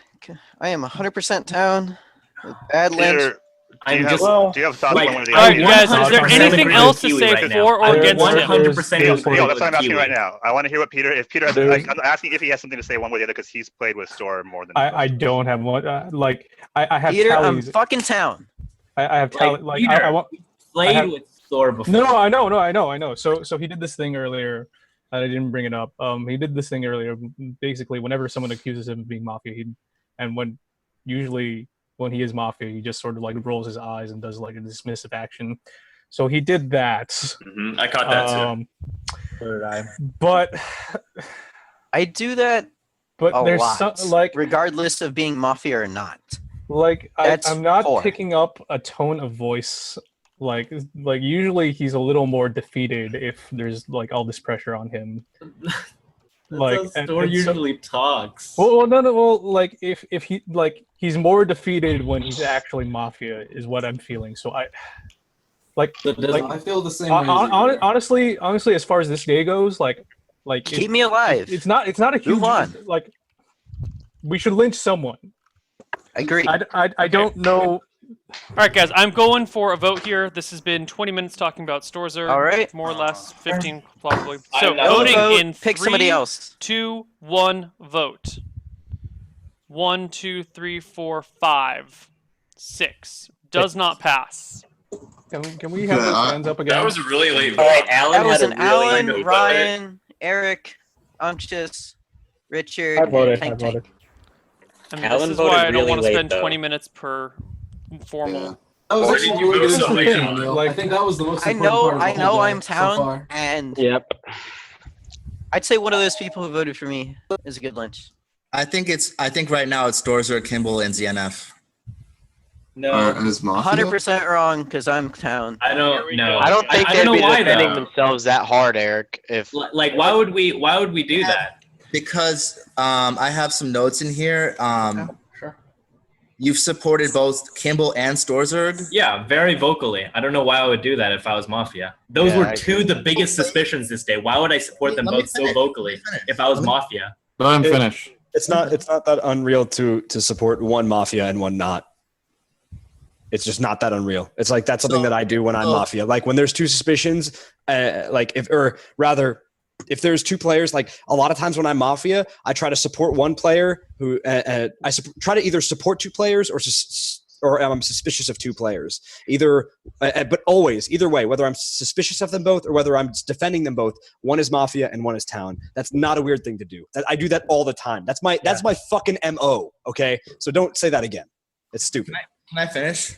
S8: 100% down with bad lynch.
S9: Peter, do you have thoughts
S17: like,
S9: on one of the
S17: all right,
S9: other
S17: guys,
S5: is there anything else to say for or against him?
S17: 100%
S9: Neil,
S17: agree
S9: that's what I'm
S17: with
S9: asking
S17: Kiwi.
S9: right now. I want to hear what Peter. If Peter,
S15: There's-
S9: I'm asking if he has something to say one way or the other because he's played with Store more than.
S15: I don't have one. I have
S8: Peter, I'm
S15: tallies.
S8: fucking town.
S15: I have tally. Like I want.
S17: Played with Thor before.
S15: No, I know. So he did this thing earlier. I didn't bring it up. He did this thing earlier. Basically, whenever someone accuses him of being Mafia, usually when he is Mafia, he just sort of like rolls his eyes and does like a dismissive action. So he did that.
S2: Mm-hmm. I caught that too.
S19: So did I.
S15: But
S8: I do that
S15: but
S8: a
S15: there's
S8: lot,
S15: some like
S8: regardless of being Mafia or not.
S15: like
S8: That's
S15: I'm not
S8: poor.
S15: picking up a tone of voice. Like usually he's a little more defeated if there's like all this pressure on him.
S17: That's how Thor usually talks.
S15: Well, like if he like he's more defeated when he's actually Mafia is what I'm feeling. So I
S13: I feel the same way. as you.
S15: honestly, as far as this day goes, like
S8: Keep me alive.
S15: It's not a huge
S8: Move on.
S15: like. We should lynch someone.
S8: Agree.
S15: I don't know.
S5: All right, guys, I'm going for a vote here. This has been 20 minutes talking about Storzerg.
S8: All right.
S5: More or less, 15 probably.
S17: I
S5: So
S17: know.
S5: voting
S8: Vote,
S5: in
S8: pick
S5: 3,
S8: somebody else.
S5: 2, 1, vote. 1, 2, 3, 4, 5, 6. Does not pass.
S15: Can we have those hands up again?
S2: That was a really late
S17: All
S2: vote.
S17: right, Alan
S8: That was
S17: had
S8: an
S17: a really
S8: Alan,
S17: good vote.
S8: Ryan, Eric, Unctious, Richard,
S12: I voted.
S8: Tank Tank.
S5: I mean,
S3: Alan
S5: this is
S3: voted
S5: why I don't
S3: really
S5: want to
S3: late,
S5: spend
S3: though.
S5: 20 minutes per formal.
S13: That was
S2: Why
S13: actually
S2: did you
S13: really
S2: vote
S13: good
S2: so late,
S13: information,
S2: Alan?
S13: Neil.
S15: Like-
S13: I think that was the most
S8: I
S13: important part of the
S8: I
S13: whole
S8: know
S13: day
S8: I'm
S13: so
S8: town,
S13: far.
S8: and
S3: Yep.
S8: I'd say one of those people who voted for me is a good lynch.
S19: I think right now it's Storzer, Kimball, and ZNF.
S10: Or
S17: No,
S10: as Mafia?
S8: 100% wrong, because I'm town.
S17: I don't know.
S16: I don't think
S17: I
S16: they'd
S17: don't
S16: be
S17: know why
S16: defending
S17: though.
S16: themselves that hard, Eric. If
S17: Like, why would we do that?
S19: Because I have some notes in here.
S13: Sure.
S19: You've supported both Kimball and Storzerg.
S17: Yeah, very vocally. I don't know why I would do that if I was Mafia. Those
S16: Yeah,
S17: were
S16: I
S17: two of the biggest suspicions this day. Why would I support them
S19: Let me
S17: both so
S19: finish.
S17: vocally if I was Mafia?
S11: Let him finish.
S1: It's not that unreal to support one Mafia and one not. It's just not that unreal. It's like that's something that I do when I'm Mafia. Like when there's two suspicions, if there's two players, like a lot of times when I'm Mafia, I try to support one player who try to either support two players or I'm suspicious of two players. But always, either way, whether I'm suspicious of them both or whether I'm defending them both, one is Mafia and one is town. That's not a weird thing to do. I do that all the time. That's my fucking MO. Okay, so don't say that again. It's stupid.
S19: Can I finish?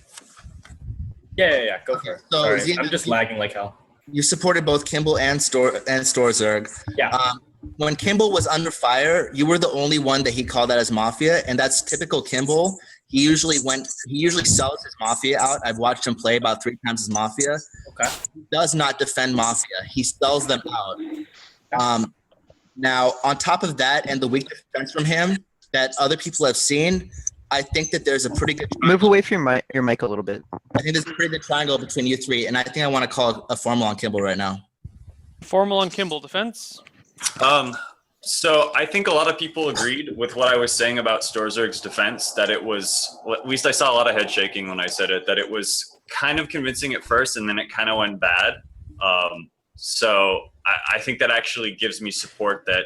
S17: Yeah. Go for it.
S19: So,
S17: Sorry,
S19: Xena,
S17: I'm just lagging like hell.
S19: You supported both Kimball and Storzerg.
S17: Yeah.
S19: When Kimball was under fire, you were the only one that he called out as Mafia, and that's typical Kimball. He usually sells his Mafia out. I've watched him play about 3 times as Mafia.
S17: Okay.
S19: He does not defend Mafia. He sells them out. Now, on top of that and the weak defense from him that other people have seen, I think that there's a pretty good
S8: Move away from your mic a little bit.
S19: I think there's a pretty good triangle between you three, and I think I want to call a formal on Kimball right now.
S5: Formal on Kimball defense.
S2: So I think a lot of people agreed with what I was saying about Storzerg's defense, that it was, at least I saw a lot of head shaking when I said it, that it was kind of convincing at first and then it kind of went bad. So I think that actually gives me support that,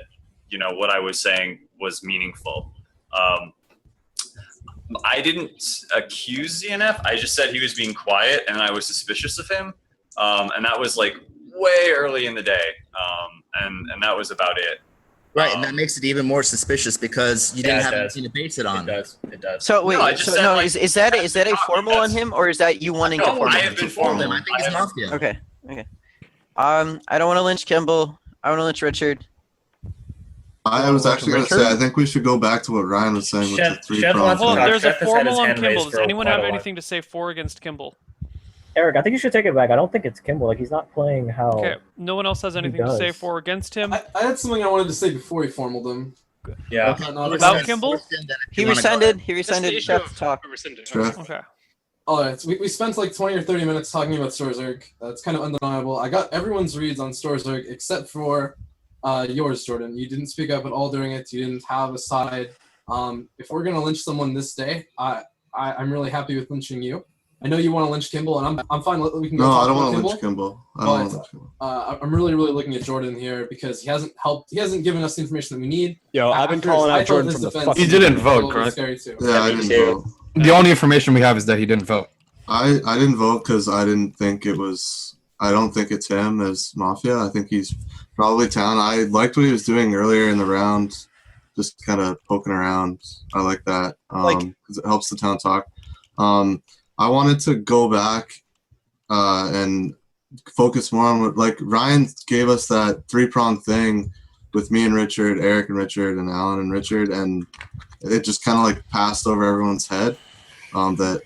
S2: what I was saying was meaningful. I didn't accuse ZNF. I just said he was being quiet and I was suspicious of him. And that was like way early in the day. And that was about it.
S19: Right, and that makes it even more suspicious because you didn't have anything to base it on.
S17: It does.
S8: So wait, is that a formal on him, or is that you wanting to
S2: No,
S8: formal?
S2: I have been formal.
S19: I think it's Mafia.
S8: Okay. I don't want to lynch Kimball. I want to lynch Richard.
S10: I was actually going to say, I think we should go back to what Ryan was saying with the three prong.
S5: Well, there's a
S17: Chef has had
S5: formal
S17: his
S5: on
S17: hand raised
S5: Kimball. Does
S17: for
S5: anyone
S17: quite
S5: have
S17: a while.
S5: anything to say for against Kimball?
S4: Eric, I think you should take it back. I don't think it's Kimball. Like, he's not playing how.
S5: Okay, no one else has anything to say for or against him.
S13: I had something I wanted to say before he formaled him.
S17: Yeah.
S5: About Kimball?
S8: He rescinded. He rescinded. Chef talk.
S5: Okay.
S13: All right, so we spent like 20 or 30 minutes talking about Storzerg. That's kind of undeniable. I got everyone's reads on Storzerg except for yours, Jordan. You didn't speak up at all during it. You didn't have a side. If we're gonna lynch someone this day, I'm really happy with lynching you. I know you want to lynch Kimball, and I'm fine. We can go.
S10: No,
S13: talk
S10: I don't
S13: about
S10: want to lynch Kimball. I don't want to lynch Kimball.
S13: I'm really looking at Jordan here because he hasn't helped. He hasn't given us the information that we need.
S1: Yo, I've been calling out Jordan from the fucking.
S11: He didn't vote, correct?
S10: Yeah, I didn't vote.
S11: The only information we have is that he didn't vote.
S10: I didn't vote because I didn't think it was. I don't think it's him as Mafia. I think he's probably Town. I liked what he was doing earlier in the round, just kind of poking around. I like that because it helps the Town talk. I wanted to go back and focus more on what, like, Ryan gave us that three-pronged thing with me and Richard, Eric and Richard, and Alan and Richard, and it just kind of like passed over everyone's head that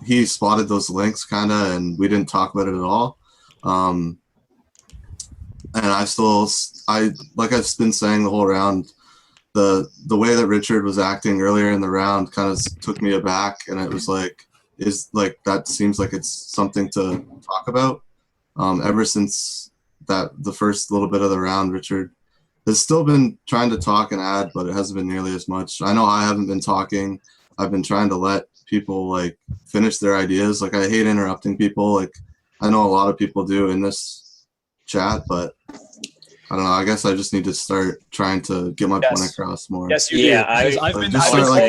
S10: he spotted those links kind of, and we didn't talk about it at all. And like I've been saying the whole round, the way that Richard was acting earlier in the round kind of took me aback, and it was like, that seems like it's something to talk about. Ever since the first little bit of the round, Richard has still been trying to talk and add, but it hasn't been nearly as much. I know I haven't been talking. I've been trying to let people like finish their ideas. Like, I hate interrupting people. Like, I know a lot of people do in this chat, but I don't know. I guess I just need to start trying to get my point across more.
S1: Yes, you do. I've been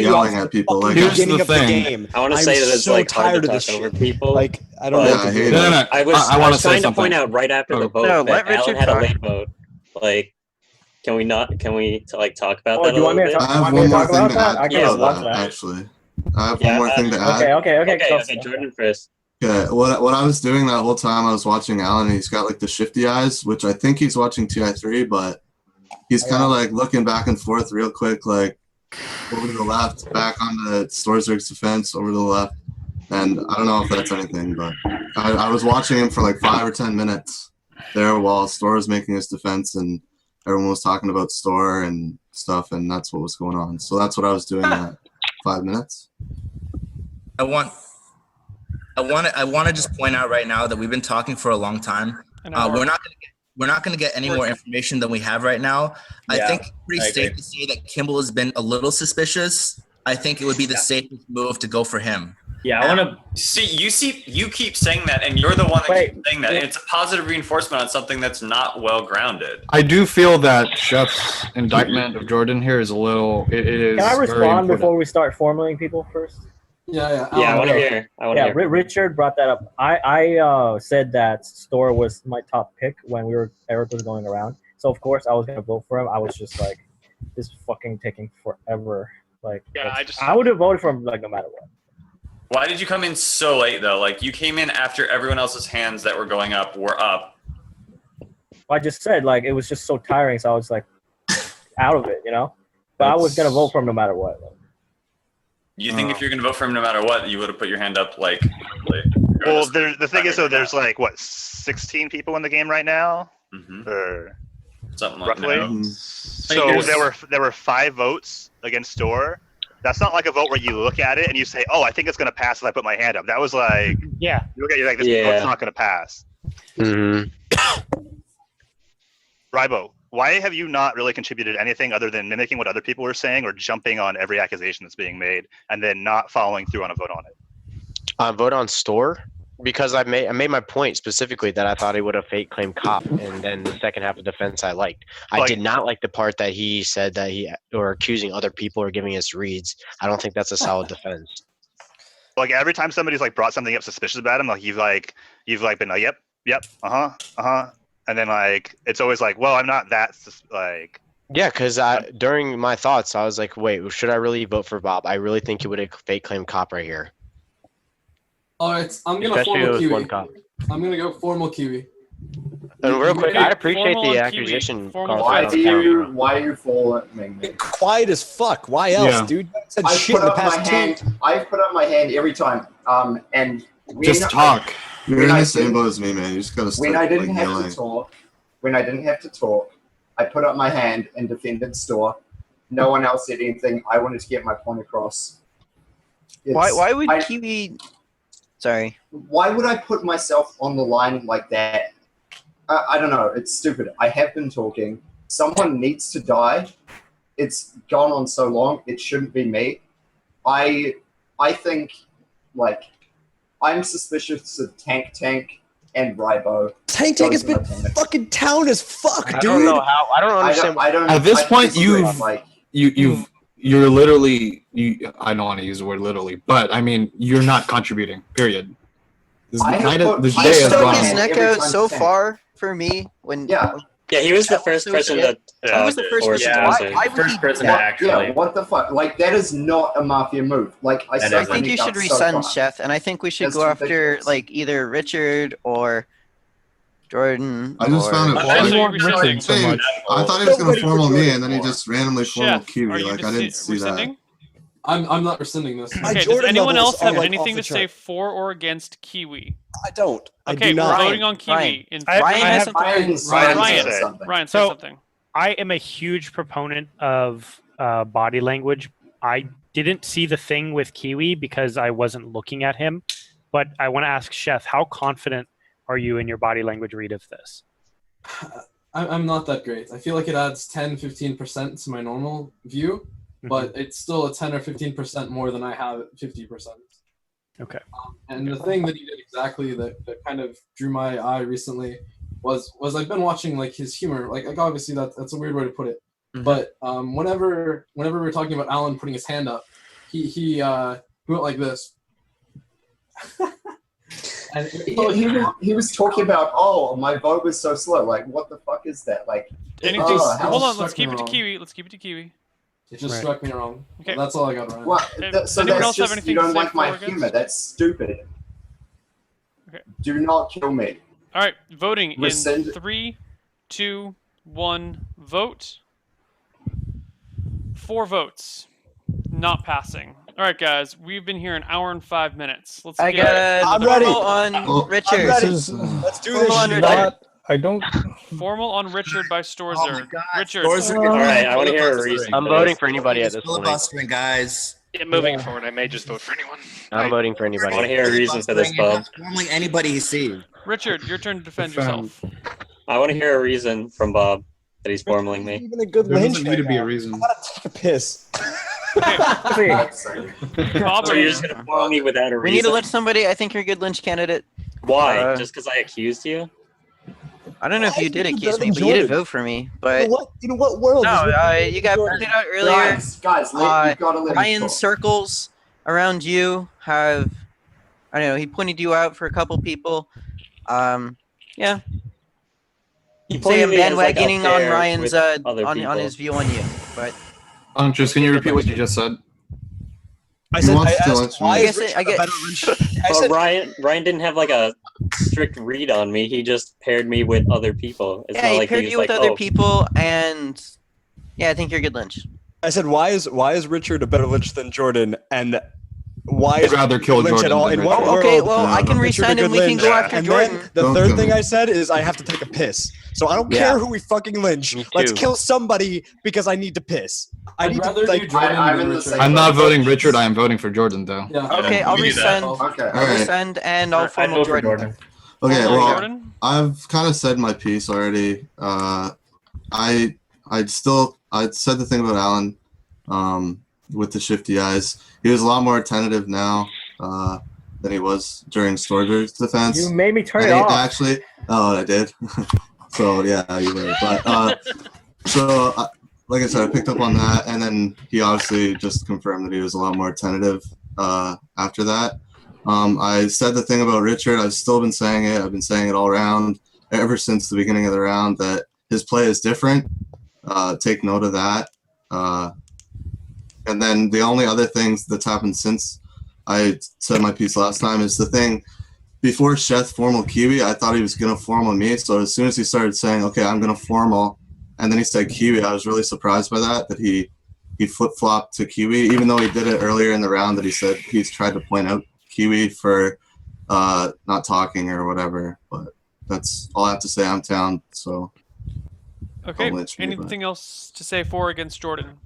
S10: yelling at people. Like,
S11: here's the thing.
S3: I want to say that it's
S1: so
S3: like hard
S1: tired
S3: to
S1: of this
S3: talk over
S1: shit.
S3: people.
S1: Like, I don't know.
S10: Yeah, I hate it.
S11: No.
S3: I was trying to point out right after the vote
S8: No,
S3: that
S8: let Richard
S3: Alan had a
S8: talk.
S3: late vote. Like, can we talk about
S4: Oh,
S3: that
S4: do you
S3: a
S4: want me
S3: little
S4: to
S3: bit?
S10: I have
S4: want me
S10: one
S4: to
S10: more
S4: talk
S10: thing
S4: about
S10: to
S4: that? I
S10: add
S4: can
S10: about
S4: watch
S10: that,
S4: that.
S10: actually. I have one more thing to add.
S4: Okay.
S3: Okay, Jordan first.
S10: Yeah, what I was doing that whole time, I was watching Alan, and he's got like the shifty eyes, which I think he's watching TI3, but he's kind of like looking back and forth real quick, like over to the left, back on the Storzerg's defense, over to the left. And I don't know if that's anything, but I was watching him for like 5 or 10 minutes there while Store was making his defense, and everyone was talking about Store and stuff, and that's what was going on. So that's what I was doing that 5 minutes.
S19: I want to just point out right now that we've been talking for a long time. We're not going to get any more information than we have right now. I think it's pretty safe to say that Kimball has been a little suspicious. I think it would be the safest move to go for him.
S17: Yeah, I want to
S2: see. You keep saying that, and you're the one that keeps saying that. It's a positive reinforcement on something that's not well grounded.
S11: I do feel that Chef's indictment of Jordan here is a little. It is.
S4: Can I
S11: very
S4: respond
S11: important.
S4: before we start formaling people first?
S13: Yeah.
S3: I want to hear.
S4: Richard brought that up. I said that Store was my top pick when Eric was going around. So of course I was gonna vote for him. I was just like, this is fucking taking forever. Like, I would have voted for him like no matter what.
S2: Why did you come in so late though? Like, you came in after everyone else's hands that were going up were up.
S4: I just said like it was just so tiring, so I was like out of it, you know. But I was gonna vote for him no matter what.
S2: You think if you're gonna vote for him no matter what, you would have put your hand up like?
S9: Well, the thing is, though, there's like what 16 people in the game right now, or
S2: something like
S9: roughly.
S2: that.
S9: So there were 5 votes against Store, That's not like a vote where you look at it and you say, "Oh, I think it's gonna pass if I put my hand up." That was like,
S7: yeah,
S9: you look at it, you're like, "This
S3: Yeah.
S9: vote's not gonna pass."
S16: Mm-hmm.
S9: Rybo, why have you not really contributed anything other than mimicking what other people were saying or jumping on every accusation that's being made and then not following through on a vote on it?
S16: Vote on store because I made my point specifically that I thought he would have fake claimed cop, and then the second half of defense I liked. I did not like the part that he said that he or accusing other people or giving us reads. I don't think that's a solid defense.
S9: Like every time somebody's like brought something up suspicious about him, like you've been like, yep, and then like it's always like, well, I'm not that like.
S16: Yeah, because during my thoughts, I was like, wait, should I really vote for Bob? I really think he would have fake claimed cop right here.
S13: All right, I'm gonna
S16: Especially
S13: formal
S16: with
S13: Kiwi.
S16: one cop.
S13: I'm gonna go formal Kiwi.
S16: And real quick, I appreciate
S5: Formal
S16: the
S5: on Kiwi.
S16: accusation.
S5: Formal
S16: Carl.
S14: Why are you following me?
S1: Quiet as fuck. Why else,
S11: Yeah.
S1: dude? You said
S14: I've
S1: shit
S14: put
S1: in the
S14: up my
S1: past
S14: hand.
S1: 2.
S14: I've put up my hand every time. And
S10: Just talk. You're
S14: when
S10: in
S14: I
S10: the same
S14: didn't-
S10: boat as me, man. You just gotta start
S14: When I didn't
S10: like,
S14: have
S10: yelling.
S14: to talk, I put up my hand and defended store. No one else said anything. I wanted to get my point across.
S8: Why would Kiwi? Sorry.
S14: Why would I put myself on the line like that? I don't know. It's stupid. I have been talking. Someone needs to die. It's gone on so long. It shouldn't be me. I think, like, I'm suspicious of Tank and Rybo.
S1: Tank
S14: Those
S1: has
S14: are my
S1: been
S14: opinions.
S1: fucking town as fuck, dude.
S16: I don't know how. I don't understand.
S11: At this point,
S14: disagree.
S11: you're literally. I don't want to use the word literally, but I mean, you're not contributing. Period. This
S14: I have
S11: night,
S14: put-
S11: this
S14: I
S11: day has
S14: stuck
S11: gone.
S14: his
S11: on.
S14: neck
S8: Echo
S14: Every time
S8: so
S14: Tank.
S8: far for me when
S3: Yeah, he was the first person to
S8: He was the first person to
S3: force
S8: say.
S3: it.
S8: Why would
S17: First
S8: he
S17: person
S8: do
S17: to
S8: that?
S17: actually.
S14: Yeah, what the fuck? Like, that is not a Mafia move. Like, I
S17: That
S14: stuck
S17: isn't.
S14: my
S8: I think you
S14: neck
S8: should
S14: out so
S8: resend
S14: far.
S8: Chef, and I think we should
S14: That's
S8: go after
S14: ridiculous.
S8: like either Richard or Jordan.
S10: I just
S8: or...
S10: found it
S5: Why do
S10: funny.
S5: you want Richard
S15: so much?
S10: I thought he was gonna
S1: Nobody
S10: formal
S1: for
S10: me,
S1: Jordan
S10: and then he
S1: more.
S10: just randomly formal
S5: Chef,
S10: Kiwi.
S5: are you
S10: Like I didn't see that.
S5: rescinding?
S13: I'm not rescinding this.
S1: My
S5: Okay, does
S1: Jordan
S5: anyone
S1: levels
S5: else have
S1: are, like,
S5: anything
S1: off
S5: to
S1: the
S5: say
S1: chart.
S5: for or against Kiwi?
S1: I don't. I
S5: Okay,
S1: do
S5: we're
S1: not.
S5: voting on Kiwi.
S8: Ryan.
S5: In
S7: I-
S8: Ryan
S7: I
S8: has
S7: have-
S8: something.
S14: Ryan
S5: say
S14: something.
S5: Ryan, say
S7: So-
S5: something.
S7: I am a huge proponent of body language. I didn't see the thing with Kiwi because I wasn't looking at him, but I want to ask Chef, how confident are you in your body language read of this?
S13: I'm not that great. I feel like it adds 10-15% to my normal view, but it's still a 10 or 15% more than I have at 50%.
S7: Okay.
S13: And the thing that he did exactly that kind of drew my eye recently was I've been watching like his humor. Like obviously that's a weird way to put it, but whenever we're talking about Alan putting his hand up, he went like this. And
S14: He was talking about, oh, my vote was so slow. Like, what the fuck is that? Like,
S5: Anything?
S14: oh, how
S5: Hold on,
S14: struck
S5: let's keep
S14: me
S5: it to
S14: wrong.
S5: Kiwi. Let's keep it to Kiwi.
S13: It just
S7: Right.
S13: struck me wrong.
S5: Okay.
S13: That's all I got, Ryan.
S14: Well,
S5: Okay,
S14: so
S5: anyone
S14: that's
S5: else have
S14: just,
S5: anything
S14: you
S5: to
S14: don't
S5: say
S14: like my
S5: for or against?
S14: humor. That's stupid.
S5: Okay.
S14: Do not kill me.
S5: All right, voting
S14: Rescind-
S5: in 3, 2, 1, vote. 4 votes. Not passing. All right, guys, we've been here an hour and 5 minutes. Let's
S8: I
S5: get
S8: got a
S1: I'm ready.
S8: formal on
S10: Oh,
S8: Richard.
S1: I'm ready.
S15: This is
S1: Let's do
S8: Formal
S1: this
S8: on
S1: shit.
S8: Richard.
S15: not. I don't.
S5: formal on Richard by Storzer.
S19: Oh my God.
S5: Richard.
S19: Storzer
S3: All right, I want to hear a
S19: filibustering.
S3: reason.
S16: I'm
S3: for
S16: voting
S3: this.
S16: for anybody at this point.
S19: Filibustering, guys.
S6: Yeah, moving forward, I may just vote for anyone.
S16: I'm voting for
S3: I want to
S16: anybody.
S3: hear a reason for this,
S19: Filibustering and
S3: Bob.
S19: not formally anybody he sees.
S5: Richard, your turn to defend
S15: Found.
S5: yourself.
S3: I want to hear a reason from Bob that he's formaling me.
S1: Even a good
S11: There
S1: lynch
S11: doesn't need to
S1: right
S11: be a
S1: now.
S11: reason.
S1: I gotta take a piss.
S5: Bob,
S3: So
S5: are
S3: you're
S5: you,
S3: just gonna formal me without a
S8: We
S3: reason?
S8: need to let somebody. I think you're a good lynch candidate.
S3: Why?
S8: Uh,
S3: Just because I accused you?
S8: I don't know if
S1: Why
S8: you
S1: is
S8: did
S1: he
S8: accuse
S1: better
S8: me,
S1: than
S8: but you did
S1: Jordan?
S8: vote for me.
S1: In
S8: But
S1: what world?
S8: no,
S1: is Richard
S8: you got
S1: Jordan?
S8: pointed out earlier.
S14: Guys, you've got to let him
S8: Ryan's
S14: talk.
S8: circles around you have, I don't know, he pointed you out for a couple people. Yeah.
S3: He
S8: Say
S3: pointed
S8: I'm
S3: me as, like,
S8: bandwagoning
S3: up
S8: on
S3: there
S8: Ryan's
S3: with other
S8: on
S3: people.
S8: his view on you, but
S11: Unctus, can you repeat what you just said?
S1: I
S10: He
S1: said,
S10: wants
S1: I
S10: to
S1: asked,
S10: lynch
S1: why
S10: me.
S1: is Richard a better lynch? I
S3: But
S1: said,
S3: Ryan didn't have like a strict read on me. He just paired me with other people. It's
S8: yeah,
S3: not
S8: he
S3: like
S8: paired
S3: he's
S8: you with
S3: like,
S8: other
S3: oh,
S8: people, and yeah, I think you're a good lynch.
S1: I said, why is Richard a better lynch than Jordan? And why
S11: I'd rather kill
S1: Lynch
S11: Jordan
S1: at all?
S11: than
S1: In what
S11: Richard.
S8: Okay,
S1: world?
S8: well, I can
S1: Richard a
S8: resign
S1: good
S8: and we can
S1: Lynch?
S8: go after
S1: And
S8: Jordan.
S1: then the
S10: Don't
S1: third
S10: kill
S1: thing
S10: me.
S1: I said is I have to take a piss. So I don't
S16: Yeah.
S1: care who we fucking lynch.
S16: Me
S1: Let's
S16: too.
S1: kill somebody because I need to piss. I
S13: I'd
S1: need to
S13: rather
S1: like.
S13: do Jordan
S14: I'm
S13: than
S14: in the
S13: Richard.
S14: same
S11: I'm not
S14: boat.
S11: voting Richard. I am voting for Jordan, though.
S13: Yeah.
S8: Okay,
S2: Yeah,
S8: I'll
S2: we can do that.
S8: resend.
S14: Okay.
S8: I'll
S10: Alright.
S8: resend and I'll
S17: I'd
S8: formal
S17: vote for
S8: Jordan.
S17: Jordan.
S10: Okay,
S5: Formal
S10: well,
S5: Jordan?
S10: I've kind of said my piece already. I'd said the thing about Alan, with the shifty eyes. He was a lot more attentive now, than he was during Storger's defense.
S4: You made me turn
S10: And
S4: it
S10: he
S4: off.
S10: actually, oh, I did. So yeah, you were. But so like I said, I picked up on that, and then he obviously just confirmed that he was a lot more attentive after that. I said the thing about Richard. I've still been saying it. I've been saying it all around ever since the beginning of the round that his play is different. Take note of that. And then the only other things that's happened since I said my piece last time is the thing before Sheth formal Kiwi. I thought he was gonna formal me. So as soon as he started saying, "Okay, I'm gonna formal," and then he said Kiwi, I was really surprised by that. That he flip flopped to Kiwi, even though he did it earlier in the round. That he said he's tried to point out Kiwi for not talking or whatever. But that's all I have to say. I'm town, so.
S5: Okay.
S10: Don't lynch me, but-
S5: Anything else to say for or against Jordan?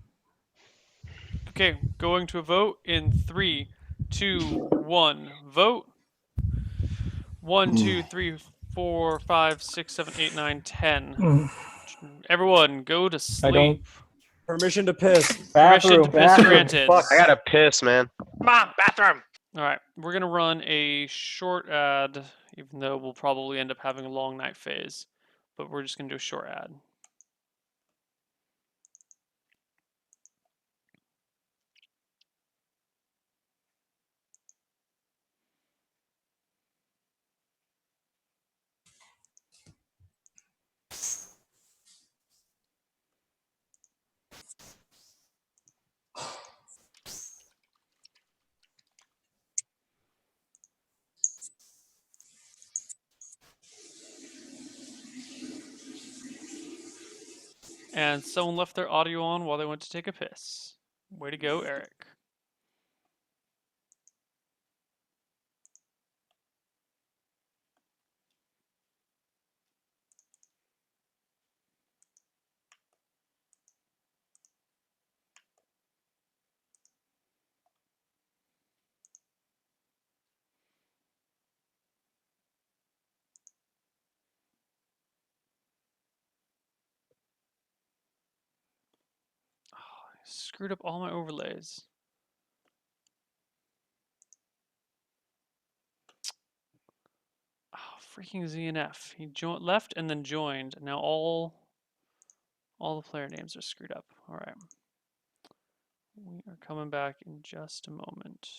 S5: Okay, going to a vote in 3, 2, 1. Vote. 1, 2, 3, 4, 5, 6, 7, 8, 9, 10. Everyone, go to sleep.
S15: don't-
S1: Permission to piss.
S5: Permission to piss granted.
S4: Fuck.
S16: I gotta piss, man.
S6: Come on, bathroom.
S5: All right, we're gonna run a short ad, even though we'll probably end up having a long night phase. But we're just gonna do a short ad. And someone left their audio on while they went to take a piss. Way to go, Eric. Oh, I screwed up all my overlays. Oh, freaking ZNF. He left and then joined. Now all the player names are screwed up. All right. We are coming back in just a moment.